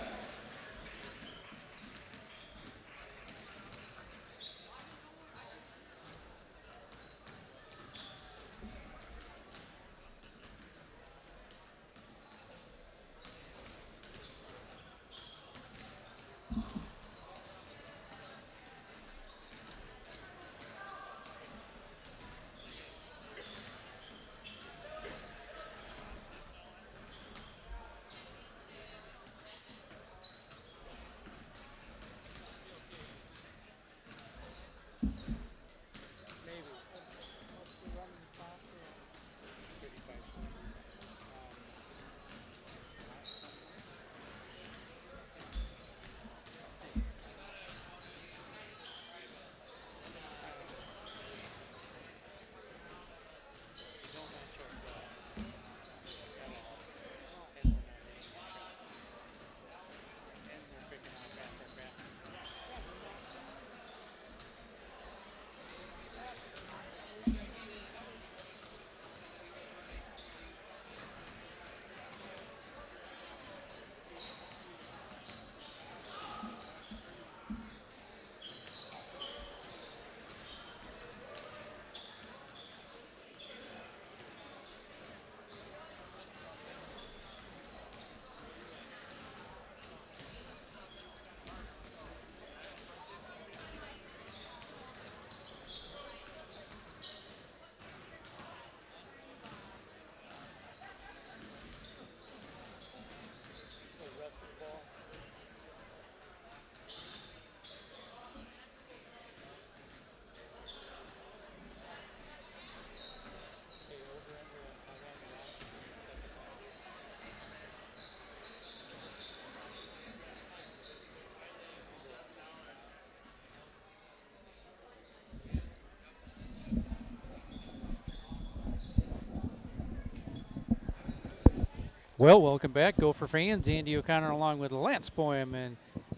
Well, welcome back, Gopher fans. Andy O'Connor along with Lance Boehm and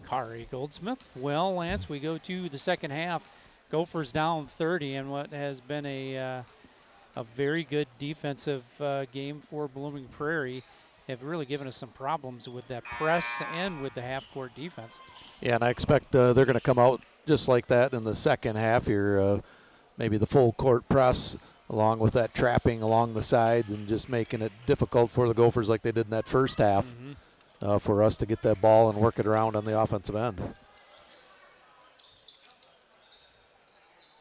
Kari Goldsmith. Well, Lance, we go to the second half. Gophers down 30 in what has been a very good defensive game for Blooming Prairie. Have really given us some problems with that press and with the half-court defense. Yeah, and I expect they're going to come out just like that in the second half here. Maybe the full court press along with that trapping along the sides and just making it difficult for the Gophers like they did in that first half for us to get that ball and work it around on the offensive end.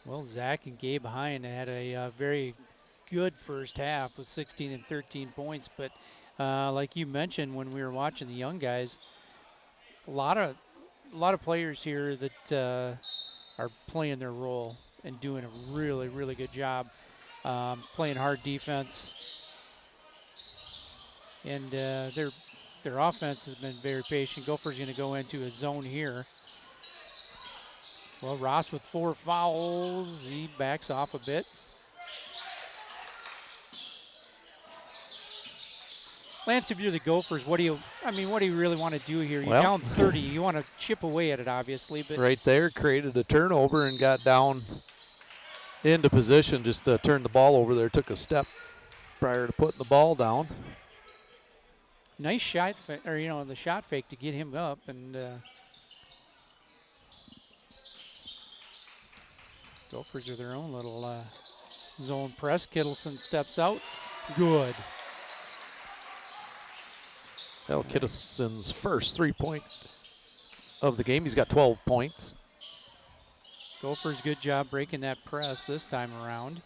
Well, Zach and Gabe Hine had a very good first half with 16 and 13 points, but like you mentioned when we were watching the young guys, a lot of players here that are playing their role and doing a really, really good job. Playing hard defense, and their offense has been very patient. Gophers going to go into a zone here. Well, Ross with 4 fouls. He backs off a bit. Lance, if you're the Gophers, what do you really want to do here? You're down 30. You want to chip away at it, obviously, but right there created a turnover and got down into position, just turned the ball over there, took a step prior to putting the ball down. Nice shot, the shot fake to get him up, and Gophers are their own little zone press. Kittleson steps out. Good. Well, Kittleson's first 3-point of the game. He's got 12 points. Gophers, good job breaking that press this time around.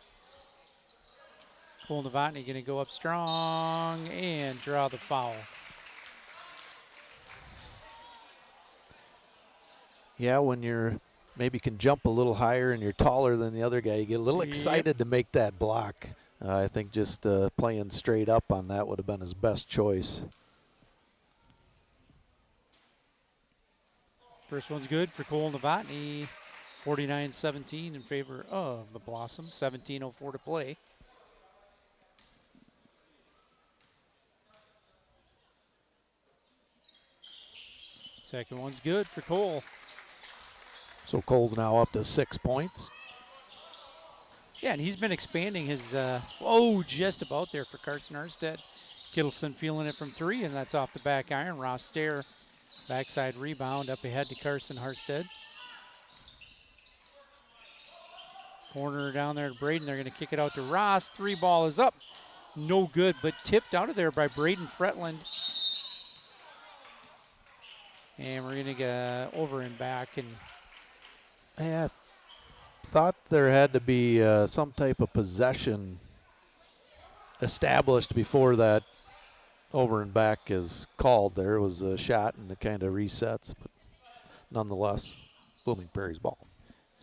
Cole Novotny going to go up strong and draw the foul. Yeah, when you're maybe can jump a little higher and you're taller than the other guy, you get a little excited to make that block. I think just playing straight up on that would have been his best choice. First one's good for Cole Novotny. 49-17 in favor of the Blossoms. 17:04 to play. Second one's good for Cole. So Cole's now up to 6 points. Yeah, and he's been expanding his, just about there for Carson Arstead. Kittleson feeling it from 3, and that's off the back iron. Ross Stair, backside rebound up ahead to Carson Arstead. Corner down there to Braden. They're going to kick it out to Ross. 3 ball is up. No good, but tipped out of there by Braden Fretland. And we're going to go over and back. And I thought there had to be some type of possession established before that over and back is called. There was a shot and it kind of resets, but nonetheless, Blooming Prairie's ball.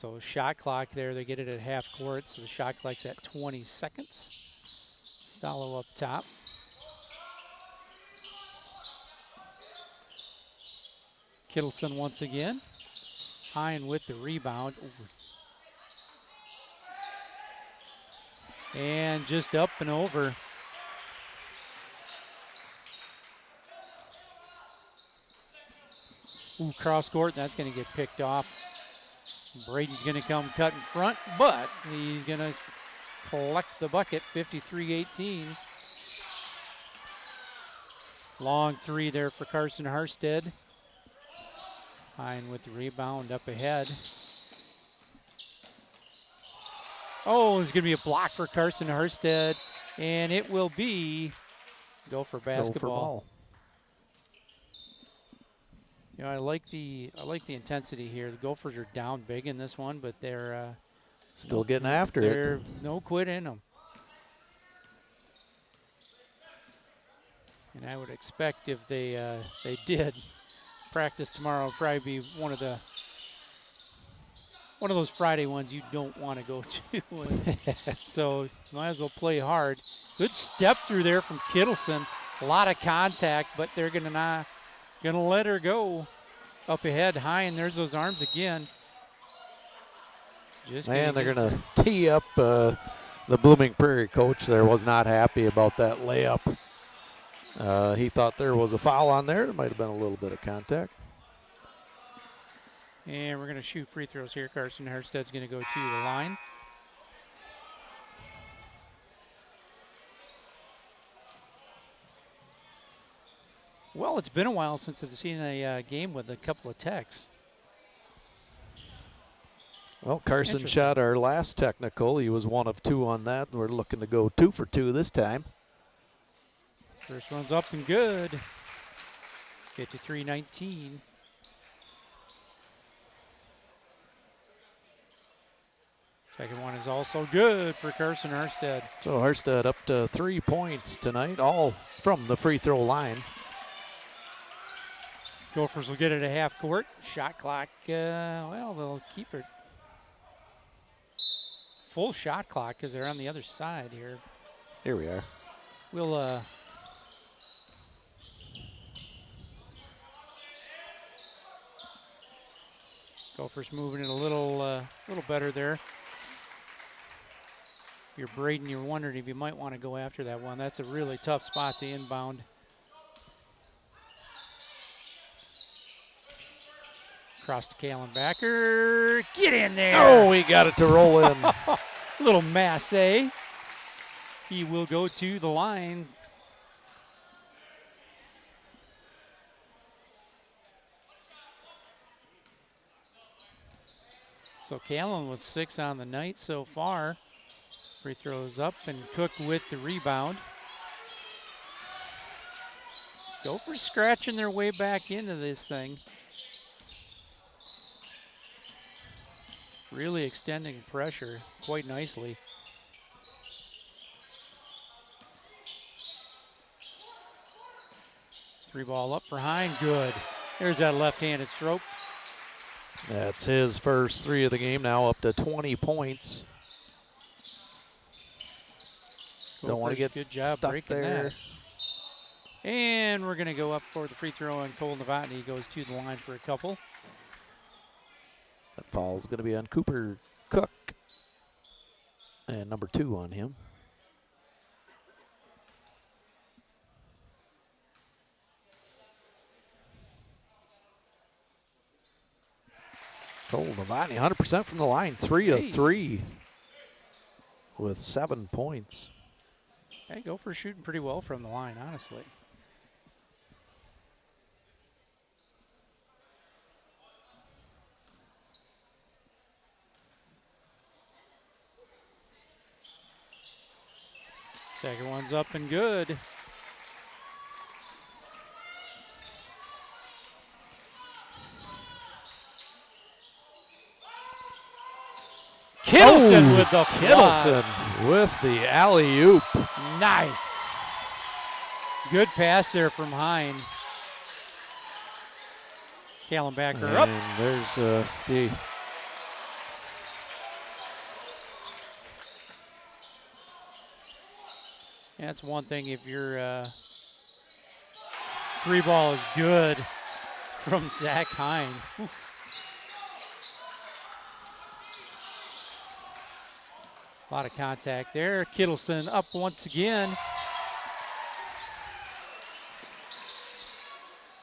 so shot clock there. They get it at half court, so the shot clock's at 20 seconds. Stallo up top. Kittleson once again. Hine with the rebound. Ooh. And just up and over. Ooh, cross court, that's going to get picked off. Brady's going to come cut in front, but he's going to collect the bucket, 53-18. Long 3 there for Carson Harstead. Hine with the rebound up ahead. Oh, there's going to be a block for Carson Harstead, and it will be Gopher basketball. Go for ball. You know, I like the intensity here. The Gophers are down big in this one, but they're still getting after it. They're no quit in them. And I would expect if they did practice tomorrow, it'll probably be one of those Friday ones you don't want to go to. So might as well play hard. Good step through there from Kittleson. A lot of contact, but they're gonna let her go. Up ahead, high, and there's those arms again. Man, they're gonna tee up the Blooming Prairie coach there. Was not happy about that layup. He thought there was a foul on there. There might have been a little bit of contact. And we're going to shoot free throws here. Carson Harstead's going to go to the line. Well, it's been a while since I've seen a game with a couple of techs. Well, Carson shot our last technical. He was 1 of 2 on that. We're looking to go 2 for 2 this time. First one's up and good. Get to 3:19. Second one is also good for Carson Harstead. So Harstead up to 3 points tonight, all from the free throw line. Gophers will get it at half court. Shot clock, they'll keep it. Full shot clock because they're on the other side here. Here we are. We'll Gophers moving it a little better there. If you're Braden, you're wondering if you might want to go after that one. That's a really tough spot to inbound. Cross to Kalen Backer. Get in there. Oh, we got it to roll in. Little Massey. He will go to the line. So Kalen with 6 on the night so far. Free throws up and Cook with the rebound. Gophers scratching their way back into this thing. Really extending pressure quite nicely. Three ball up for Hine, good. There's that left-handed stroke. That's his first 3 of the game now, up to 20 points. Don't want to get good job stuck breaking there. that. And we're going to go up for the free throw, and Cole Novotny goes to the line for a couple. That foul is going to be on Cooper Cook. And number 2 on him. Cole Novotny, 100% from the line, 3 of 3 with 7 points. Hey, Gophers shooting pretty well from the line, honestly. Second one's up and good. Kittleson with the Kittleson with the alley-oop. Nice. Good pass there from Hine. Kallenbacher up. And there's the That's one thing if your 3 ball is good from Zach Hine. A lot of contact there. Kittleson up once again.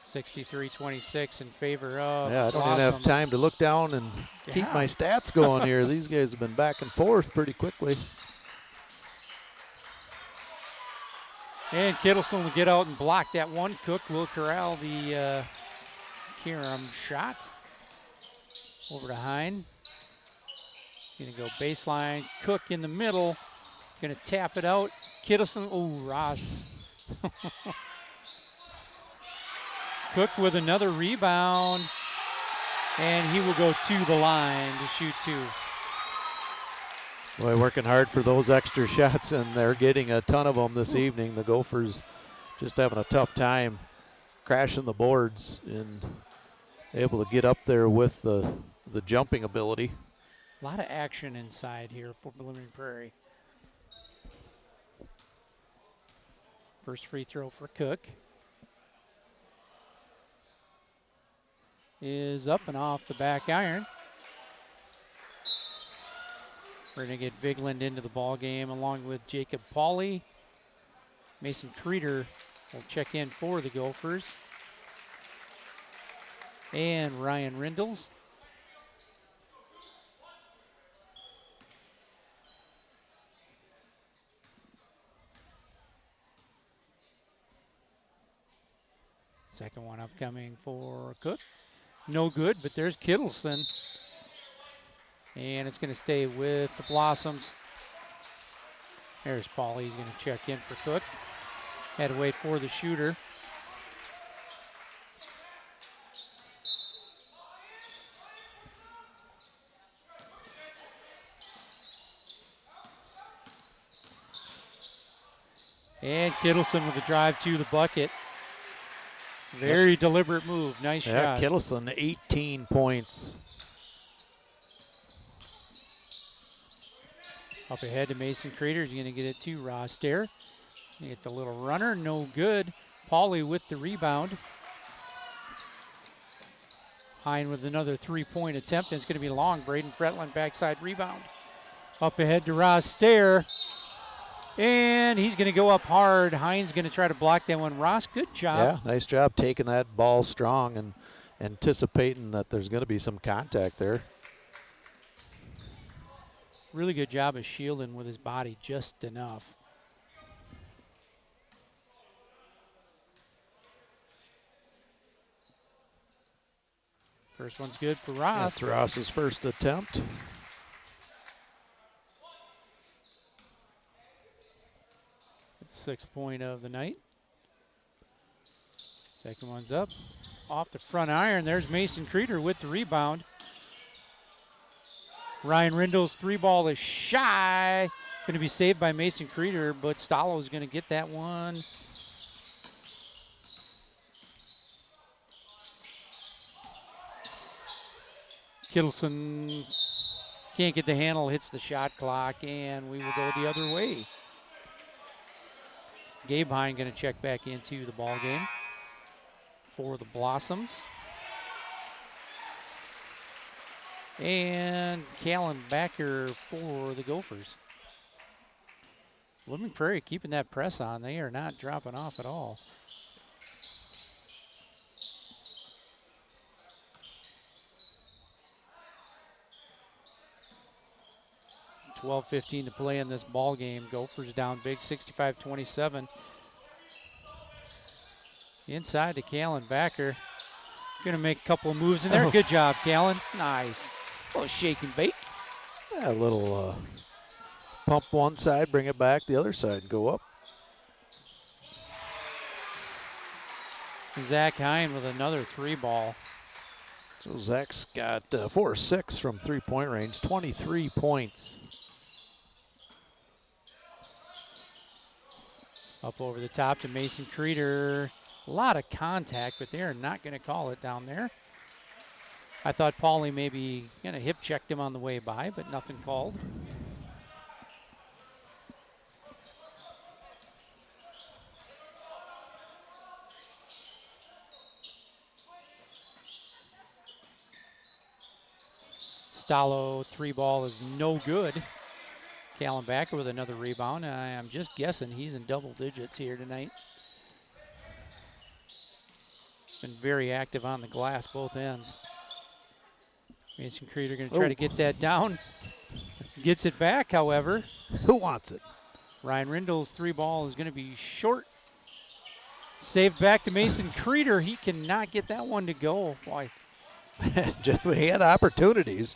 63-26 in favor of I don't even have time to look down and keep my stats going here. These guys have been back and forth pretty quickly. And Kittleson will get out and block that one. Cook will corral the Karam shot. Over to Hine. Gonna go baseline. Cook in the middle. Gonna tap it out. Kittleson. Oh, Ross. Cook with another rebound. And he will go to the line to shoot 2. Boy, working hard for those extra shots, and they're getting a ton of them this evening. The Gophers just having a tough time crashing the boards and able to get up there with the jumping ability. A lot of action inside here for Blooming Prairie. First free throw for Cook is up and off the back iron. We're going to get Vigland into the ball game along with Jacob Pauly. Mason Creeder will check in for the Gophers. And Ryan Rindles. Second one upcoming for Cook. No good, but there's Kittleson. And it's going to stay with the Blossoms. There's Pauly. He's going to check in for Cook. Had to wait for the shooter. And Kittleson with the drive to the bucket. Very deliberate move. Nice shot. Kittleson, 18 points. Up ahead to Mason Creeder. He's going to get it to Ross Dare. Get the little runner. No good. Pauly with the rebound. Hine with another 3-point attempt. And it's going to be long. Braden Fretland backside rebound. Up ahead to Ross Dare. And he's going to go up hard. Hine's going to try to block that one. Ross, good job. Yeah, nice job taking that ball strong and anticipating that there's going to be some contact there. Really good job of shielding with his body just enough. First one's good for Ross. That's Ross's first attempt. Sixth point of the night. Second one's up. Off the front iron. There's Mason Creeder with the rebound. Ryan Rindle's 3-ball is shy. Going to be saved by Mason Creeder, but Stalo's going to get that one. Kittleson can't get the handle, hits the shot clock, and we will go the other way. Gabe Hine going to check back into the ball game for the Blossoms. And Callan Backer for the Gophers. Blooming Prairie keeping that press on. They are not dropping off at all. 12:15 to play in this ball game. Gophers down big, 65-27. Inside to Callan Backer. Going to make a couple of moves in there. Good job, Callan. Nice. A little shake and bake. Yeah, a little pump one side, bring it back the other side, go up. Zach Hine with another 3-ball. So Zach's got 4 or 6 from three-point range, 23 points. Up over the top to Mason Creeder. A lot of contact, but they're not going to call it down there. I thought Pauly maybe hip checked him on the way by, but nothing called. Stallo 3-ball is no good. Callan Backer with another rebound. I'm just guessing he's in double digits here tonight. Been very active on the glass, both ends. Mason Creeder going to try to get that down. Gets it back, however. Who wants it? Ryan Rindle's 3-ball is going to be short. Saved back to Mason Creeder. He cannot get that one to go. Boy. He had opportunities.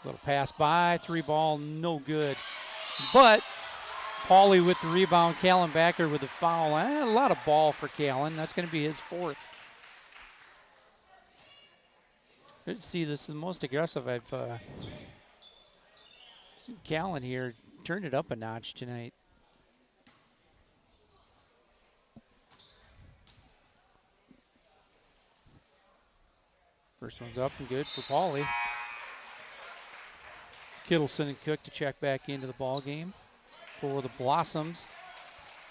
Little pass by, 3-ball, no good. But Pauly with the rebound, Callan Backer with the foul. A lot of ball for Callan. That's going to be his 4th. Good to see this is the most aggressive I've seen Callan here. Turned it up a notch tonight. First one's up and good for Pauly. Kittleson and Cook to check back into the ball game for the Blossoms.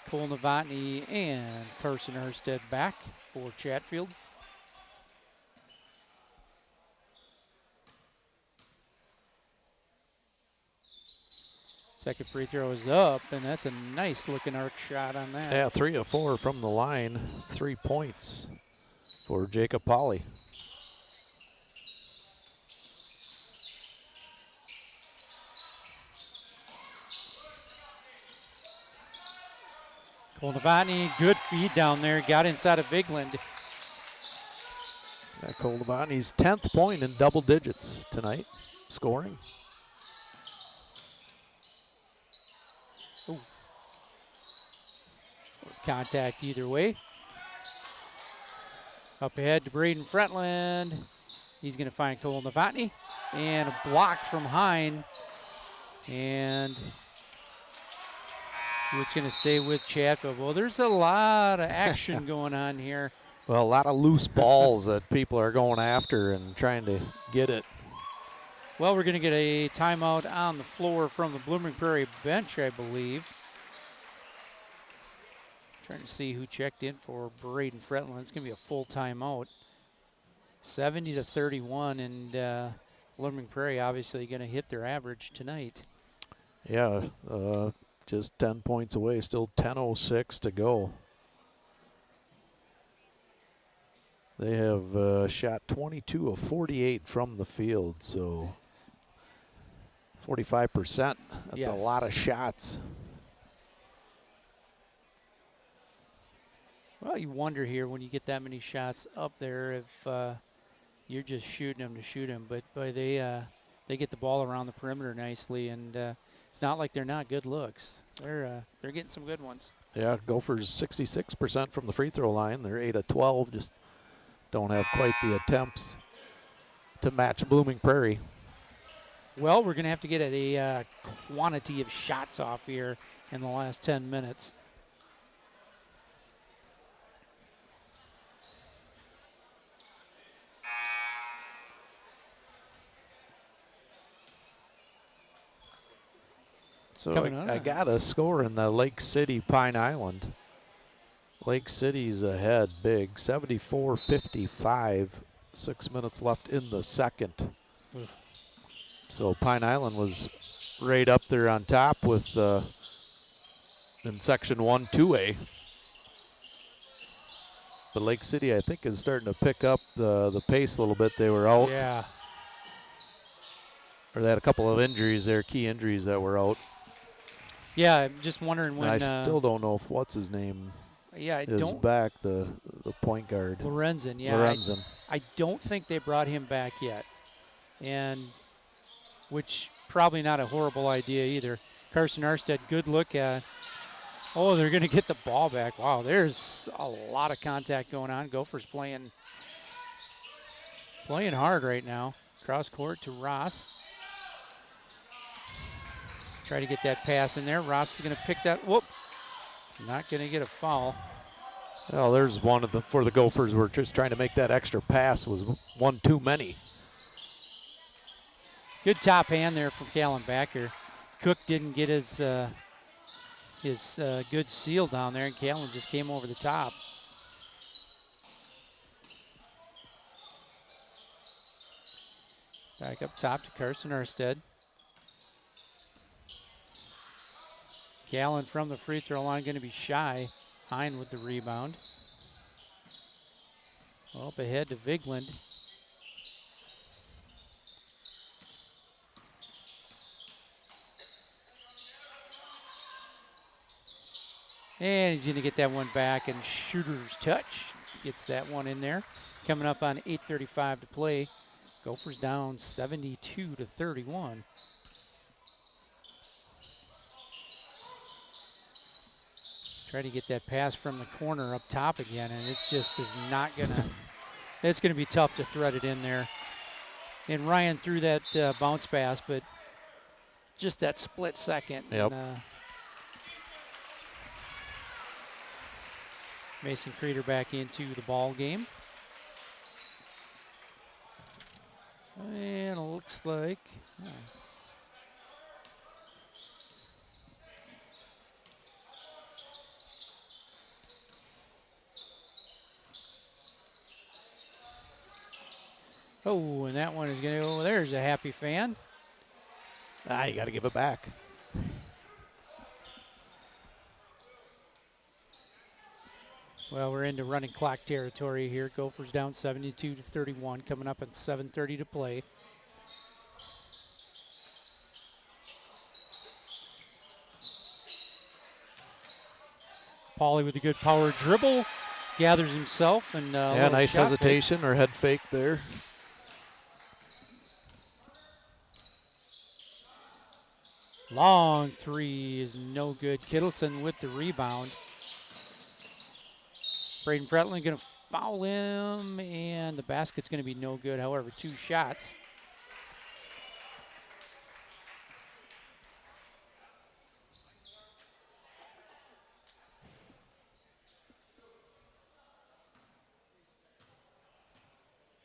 Cole Novotny and Carson Erstead back for Chatfield. Second free throw is up, and that's a nice looking arc shot on that. Yeah, 3 of 4 from the line, 3 points for Jacob Pauly. Cole Novotny, good feed down there, got inside of Bigland. Cole Novotny's 10th point in double digits tonight, scoring. Ooh. Contact either way. Up ahead to Braden Fretland. He's going to find Cole Novotny. And a block from Hine. And it's going to stay with Chatfield. Well, there's a lot of action going on here. Well, a lot of loose balls that people are going after and trying to get it. Well, we're going to get a timeout on the floor from the Blooming Prairie bench, I believe. Trying to see who checked in for Braden Fretland. It's going to be a full timeout. 70-31, and Blooming Prairie obviously going to hit their average tonight. Yeah, just 10 points away, still 10:06 to go. They have shot 22 of 48 from the field, so 45%. That's yes. A lot of shots. Well, you wonder here when you get that many shots up there if you're just shooting them to shoot them. But boy, they get the ball around the perimeter nicely, and it's not like they're not good looks. They're getting some good ones. Yeah, Gophers 66% from the free throw line. They're 8 of 12. Just don't have quite the attempts to match Blooming Prairie. Well, we're going to have to get a quantity of shots off here in the last 10 minutes. So coming I on. got a score in the Lake City Pine Island. Lake City's ahead big, 74-55. 6 minutes left in the second. Ugh. So Pine Island was right up there on top with in section 1 2A. But Lake City, I think, is starting to pick up the pace a little bit. They were out. Yeah. Or they had a couple of injuries there, key injuries that were out. Yeah, I'm just wondering when. And I still don't know if what's his name yeah, I is don't. back, the point guard. Lorenzen, yeah. Lorenzen. I don't think they brought him back yet. And which probably not a horrible idea either. Carson Arstead, good look at. Oh, they're going to get the ball back. Wow, there's a lot of contact going on. Gophers playing hard right now. Cross court to Ross. Try to get that pass in there. Ross is going to pick that. Whoop. Not going to get a foul. Well, there's one of the for the Gophers. We're just trying to make that extra pass. Was one too many. Good top hand there from Callan Backer. Cook didn't get his good seal down there, and Callan just came over the top. Back up top to Carson Erstead. Callan from the free throw line going to be shy. Hine with the rebound. Up ahead to Vigland. And he's going to get that one back, and shooter's touch gets that one in there. Coming up on 8:35 to play. Gophers down 72-31. Try to get that pass from the corner up top again, and it just is not going to, it's going to be tough to thread it in there. And Ryan threw that bounce pass, but just that split second. Yep. And, Mason Creeder back into the ball game. And it looks like, oh, and that one is going to go, there's a happy fan. You got to give it back. Well, we're into running clock territory here. Gophers down 72-31, coming up at 7:30 to play. Pauly with a good power dribble, gathers himself, and Nice hesitation fake. or head fake there. Long three is no good. Kittleson with the rebound. Braden Fretland going to foul him, and the basket's going to be no good. However, 2 shots.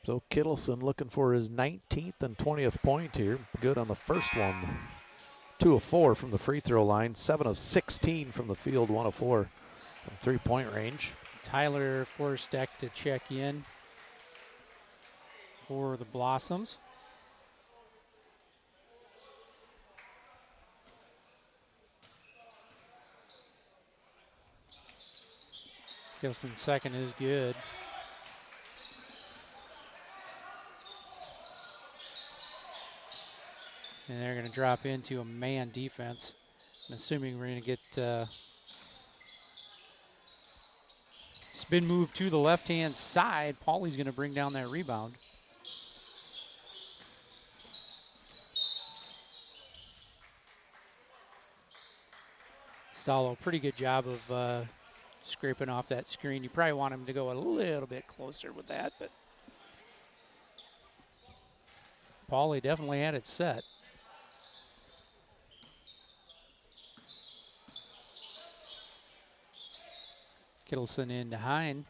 So Kittleson looking for his 19th and 20th point here. Good on the first one. 2 of 4 from the free throw line. 7 of 16 from the field. 1 of 4 from 3-point range. Tyler Forstek to check in for the Blossoms. Gilson's second is good. And they're going to drop into a man defense. I'm assuming we're going to get spin move to the left-hand side. Pauly's going to bring down that rebound. Stallo, pretty good job of scraping off that screen. You probably want him to go a little bit closer with that, but Pauly definitely had it set. Kittleson into Hine.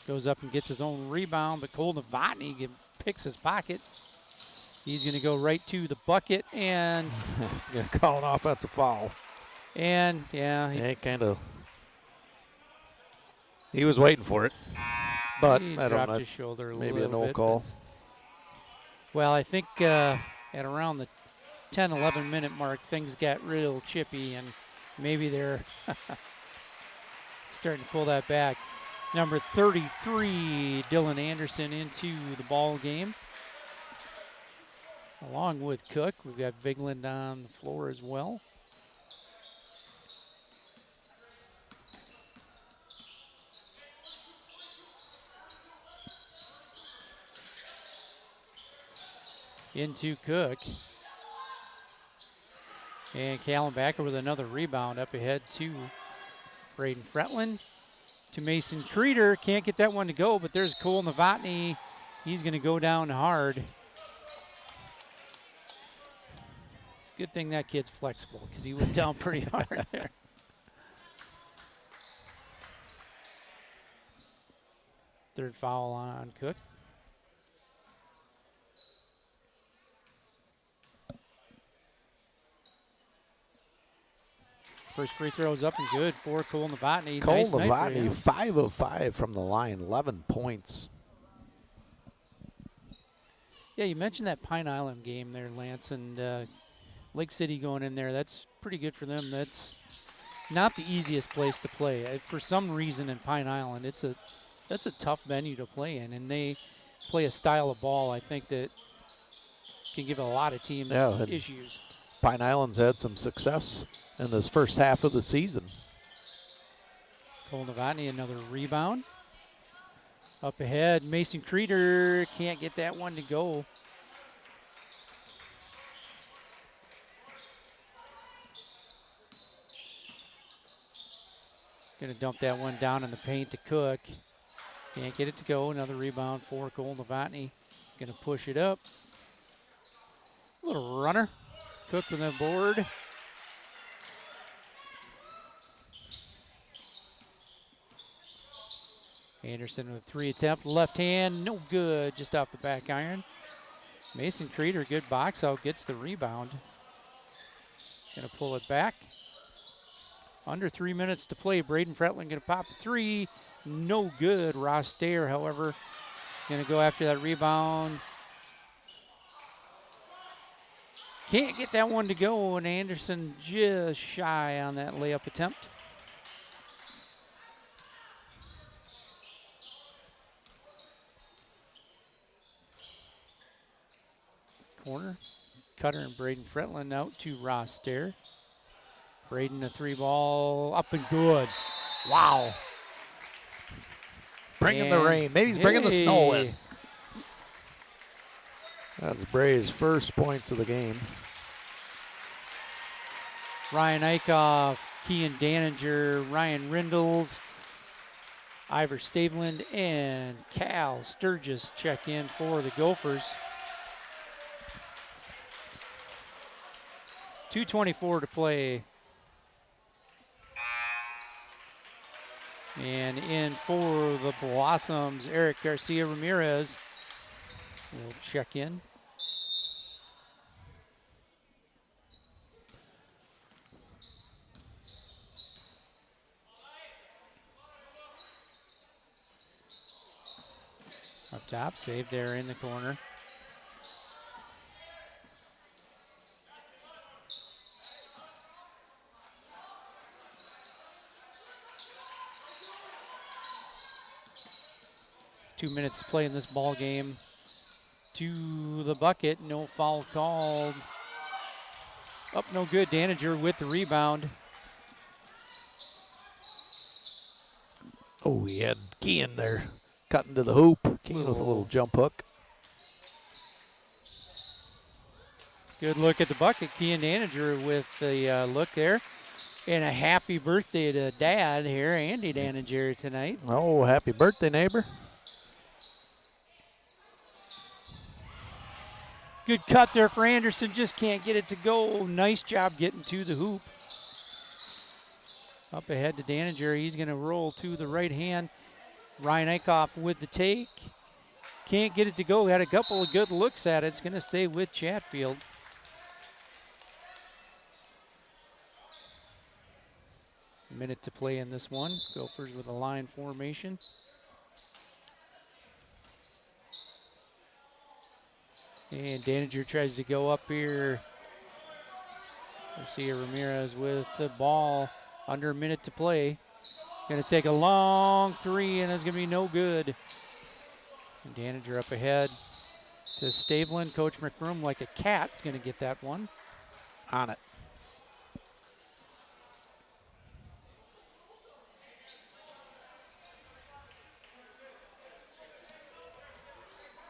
Goes up and gets his own rebound, but Cole Novotny picks his pocket. He's going to go right to the bucket and going to call an offensive foul. And yeah, he was waiting for it, but he I don't dropped know. his shoulder Maybe a little no bit, call. Well, I think at around the 10, 11 minute mark, things got real chippy, and maybe they're starting to pull that back. Number 33, Dylan Anderson, into the ball game. Along with Cook, we've got Vigland on the floor as well. Into Cook. And Kallenbacker with another rebound up ahead to Braden Fretland. To Mason Creeder. Can't get that one to go, but there's Cole Novotny. He's going to go down hard. Good thing that kid's flexible because he went down pretty hard there. Third foul on Cook. First free throw is up and good for Cole Novotny. Cole nice Novotny, 5 of 5 from the line, 11 points. Yeah, you mentioned that Pine Island game there, Lance, and Lake City going in there. That's pretty good for them. That's not the easiest place to play. For some reason in Pine Island, that's a tough venue to play in, and they play a style of ball I think that can give a lot of teams issues. Pine Island's had some success in this first half of the season. Cole Novotny, another rebound. Up ahead, Mason Creeder can't get that one to go. Gonna dump that one down in the paint to Cook. Can't get it to go. Another rebound for Cole Novotny. Gonna push it up. Little runner. Cook with the board. Anderson with 3 attempt. Left hand, no good. Just off the back iron. Mason Creeder, good box out, gets the rebound. Gonna pull it back. Under 3 minutes to play. Braden Fretland gonna pop a 3. No good. Ross Stayer, however, gonna go after that rebound. Can't get that one to go, and Anderson just shy on that layup attempt. Corner. Cutter and Braden Fretland out to Ross Stayer. Braden, a 3 ball, up and good. Wow. Bringing the rain. Maybe he's bringing the snow in. That's Bray's first points of the game. Ryan Eichhoff, Kean Daninger, Ryan Rindles, Ivor Staveland, and Cal Sturgis check in for the Gophers. 2:24 to play. And in for the Blossoms, Eric Garcia Ramirez will check in. Up top, saved there in the corner. Two minutes to play in this ball game. To the bucket, no foul called. Up, no good. Daninger with the rebound. Oh, he had Kean there, cutting to the hoop. Kean with a little jump hook. Good look at the bucket. Kean Daninger with the look there. And a happy birthday to Dad here, Andy Daninger, tonight. Oh, happy birthday, neighbor. Good cut there for Anderson, just can't get it to go. Nice job getting to the hoop. Up ahead to Daninger, he's gonna roll to the right hand. Ryan Eichhoff with the take. can't get it to go. Had a couple of good looks at it. It's going to stay with Chatfield. Minute to play in this one. Gophers with a line formation. And Daniger tries to go up here. Garcia Ramirez with the ball. Under a minute to play. Going to take a long three, and it's going to be no good. And Daniger up ahead to Stavelin. Coach McBroom, like a cat, is going to get that one. On it.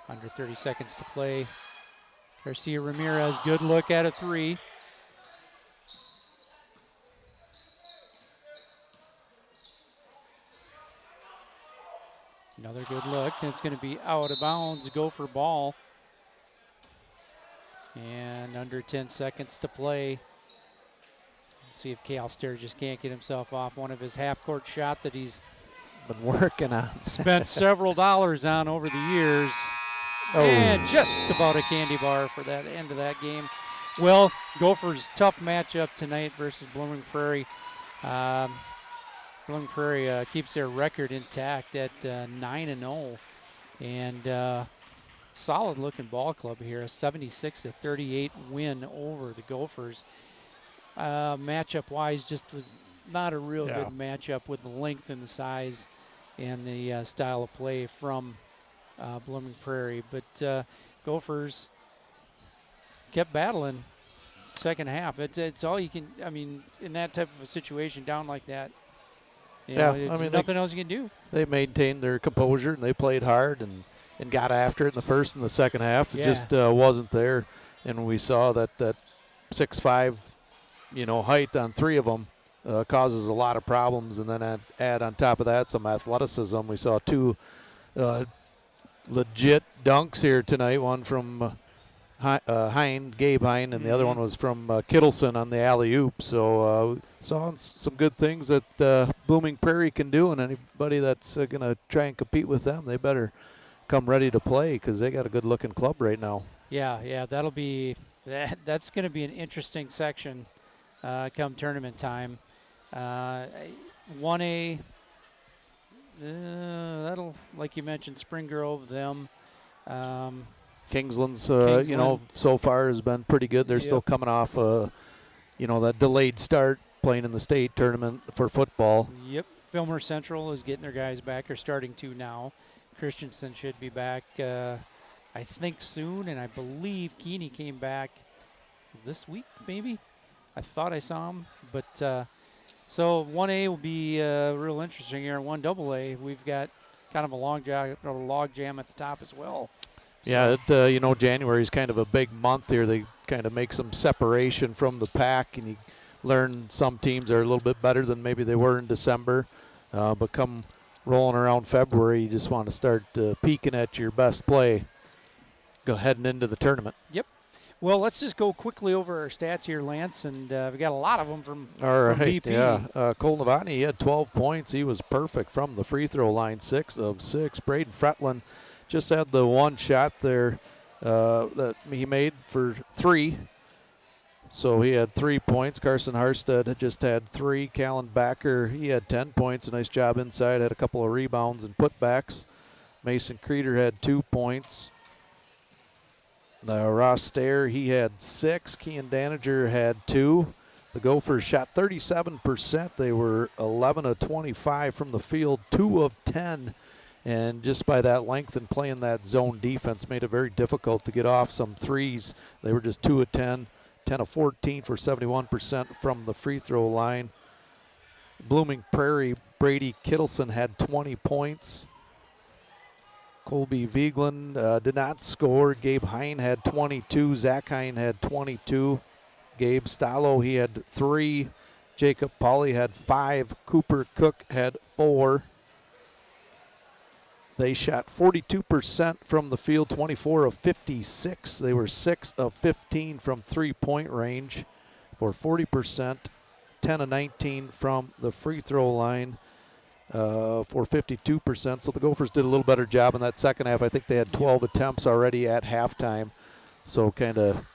Under 30 seconds to play. Garcia Ramirez, good look at a three. Another good look, and it's going to be out of bounds. Gopher ball. And under 10 seconds to play. See if Cal Sturgis can't get himself off one of his half-court shot that he's been working on. Spent several dollars on over the years. Oh. And just about a candy bar for that end of that game. Well, Gophers' tough matchup tonight versus Blooming Prairie. Blooming Prairie keeps their record intact at 9-0. And solid-looking ball club here, a 76-38 win over the Gophers. Matchup-wise, just was not a real good matchup with the length and the size and the style of play from Blooming Prairie. But Gophers kept battling second half. It's all you can, I mean, in that type of a situation, down like that, you know, I mean, nothing else you can do. They maintained their composure, and they played hard and got after it in the first and the second half. It just wasn't there. And we saw that 6'5", height on three of them causes a lot of problems. And then add on top of that some athleticism. We saw two legit dunks here tonight, one from Gabe Hine, and the other one was from Kittleson on the alley-oop. So saw some good things that Blooming Prairie can do, and anybody that's going to try and compete with them, they better come ready to play because they got a good-looking club right now. Yeah, that'll be that's going to be an interesting section come tournament time. 1A, that'll, like you mentioned, Spring Grove, them. Kingsland's, Kingsland. so far has been pretty good. They're still coming off, that delayed start playing in the state tournament for football. Yep. Fillmore Central is getting their guys back, or starting to now. Christensen should be back, I think, soon, and I believe Keeney came back this week, maybe. I thought I saw him, but so 1A will be real interesting here. 1AA, we've got kind of a log jam at the top as well. So. Yeah, January is kind of a big month here. They kind of make some separation from the pack, and you learn some teams are a little bit better than maybe they were in December. But come rolling around February, you just want to start peeking at your best play heading into the tournament. Yep. Well, let's just go quickly over our stats here, Lance, and we got a lot of them from BP. Yeah, Cole Navani, he had 12 points. He was perfect from the free throw line, 6 of 6. Braden Fretlin just had the one shot there that he made for 3. So he had 3 points. Carson Harstead had just had 3. Callan Backer, he had 10 points. A nice job inside. Had a couple of rebounds and putbacks. Mason Creeder had 2 points. Ross Stair, he had 6. Kean Daniger had 2. The Gophers shot 37%. They were 11 of 25 from the field, 2 of 10. And just by that length and playing that zone defense made it very difficult to get off some threes. They were just 2 of 10, 10 of 14 for 71% from the free throw line. Blooming Prairie, Brady Kittleson had 20 points. Colby Vigeland did not score. Gabe Hine had 22. Zach Hine had 22. Gabe Stallo, he had 3. Jacob Pauley had 5. Cooper Cook had 4. They shot 42% from the field, 24 of 56. They were 6 of 15 from three-point range for 40%, 10 of 19 from the free throw line. for 52%. So the Gophers did a little better job in that second half. I think they had 12 attempts already at halftime. So kind of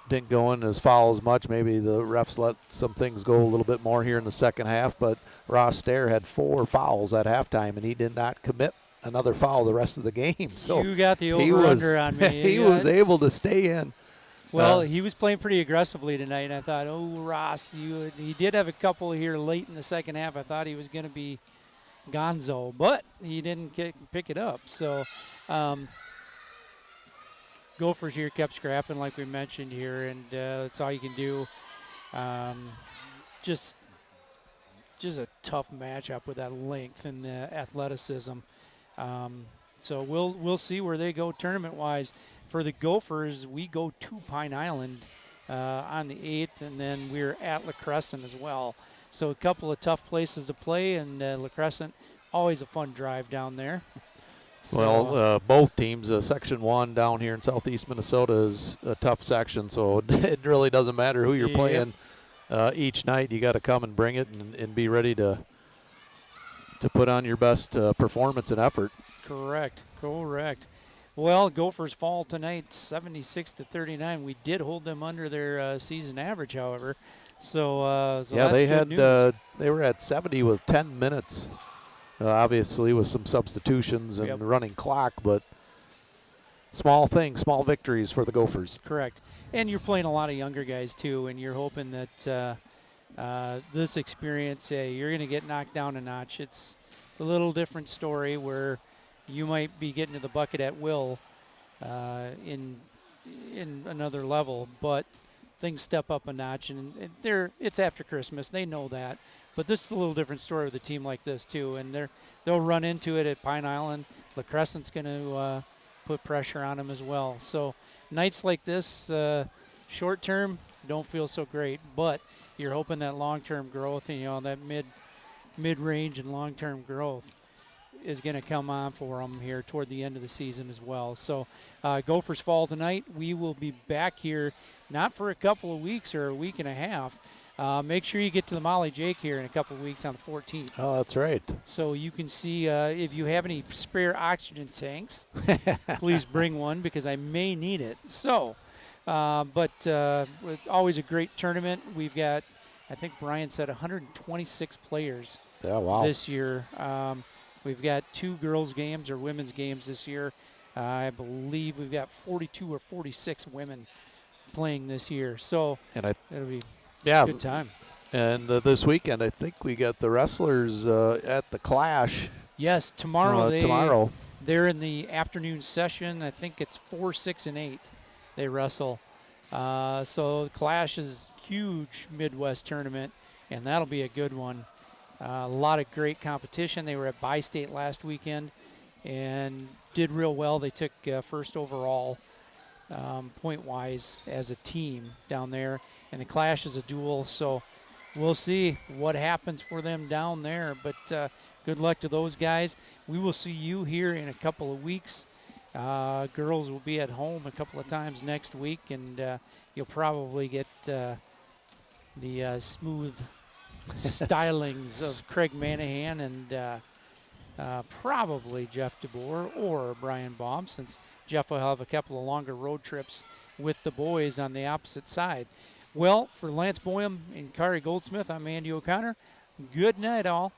didn't go in as foul as much. Maybe the refs let some things go a little bit more here in the second half. But Ross Stair had 4 fouls at halftime, and he did not commit another foul the rest of the game. So you got the over-under on me. He was able to stay in. Well, he was playing pretty aggressively tonight, and I thought, oh, Ross, he did have a couple here late in the second half. I thought he was going to be gonzo, but he didn't pick it up. So Gophers here kept scrapping like we mentioned here, and that's all you can do. Just a tough matchup with that length and the athleticism. So we'll see where they go tournament-wise. For the Gophers, we go to Pine Island on the 8th, and then we're at La Crescent as well. So a couple of tough places to play, and La Crescent, always a fun drive down there. So, well, both teams, Section 1 down here in southeast Minnesota is a tough section, so it really doesn't matter who you're playing each night. You got to come and bring it and be ready to put on your best performance and effort. Correct. Well, Gophers fall tonight 76-39. We did hold them under their season average, however. So yeah, that's they good had news. they were at 70 with 10 minutes. Obviously with some substitutions and running clock, but small victories for the Gophers. Correct. And you're playing a lot of younger guys too, and you're hoping that this experience, you're going to get knocked down a notch. It's a little different story where you might be getting to the bucket at will in another level, but things step up a notch, and it's after Christmas. They know that, but this is a little different story with a team like this too, and they'll run into it at Pine Island. La Crescent's going to put pressure on them as well. So nights like this, short term, don't feel so great, but you're hoping that long-term growth, that mid-range and long-term growth is going to come on for them here toward the end of the season as well. So Gophers fall tonight. We will be back here not for a couple of weeks or a week and a half. Make sure you get to the Molly Jake here in a couple of weeks on the 14th. Oh, that's right. So you can see if you have any spare oxygen tanks, please bring one because I may need it. So, but always a great tournament. We've got, I think Brian said 126 players this year. We've got 2 girls' games or women's games this year. I believe we've got 42 or 46 women playing this year. So it'll be a good time. And this weekend, I think we got the wrestlers at the Clash. Yes, tomorrow. Tomorrow. They're in the afternoon session. I think it's 4, 6, and 8 they wrestle. So the Clash is a huge Midwest tournament, and that'll be a good one. A lot of great competition. They were at Bi-State last weekend and did real well. They took first overall point-wise as a team down there. And the Clash is a duel, so we'll see what happens for them down there. But good luck to those guys. We will see you here in a couple of weeks. Girls will be at home a couple of times next week, and you'll probably get the smooth stylings of Craig Manahan and probably Jeff DeBoer or Brian Baum, since Jeff will have a couple of longer road trips with the boys on the opposite side. Well, for Lance Boyum and Kari Goldsmith, I'm Andy O'Connor. Good night, all.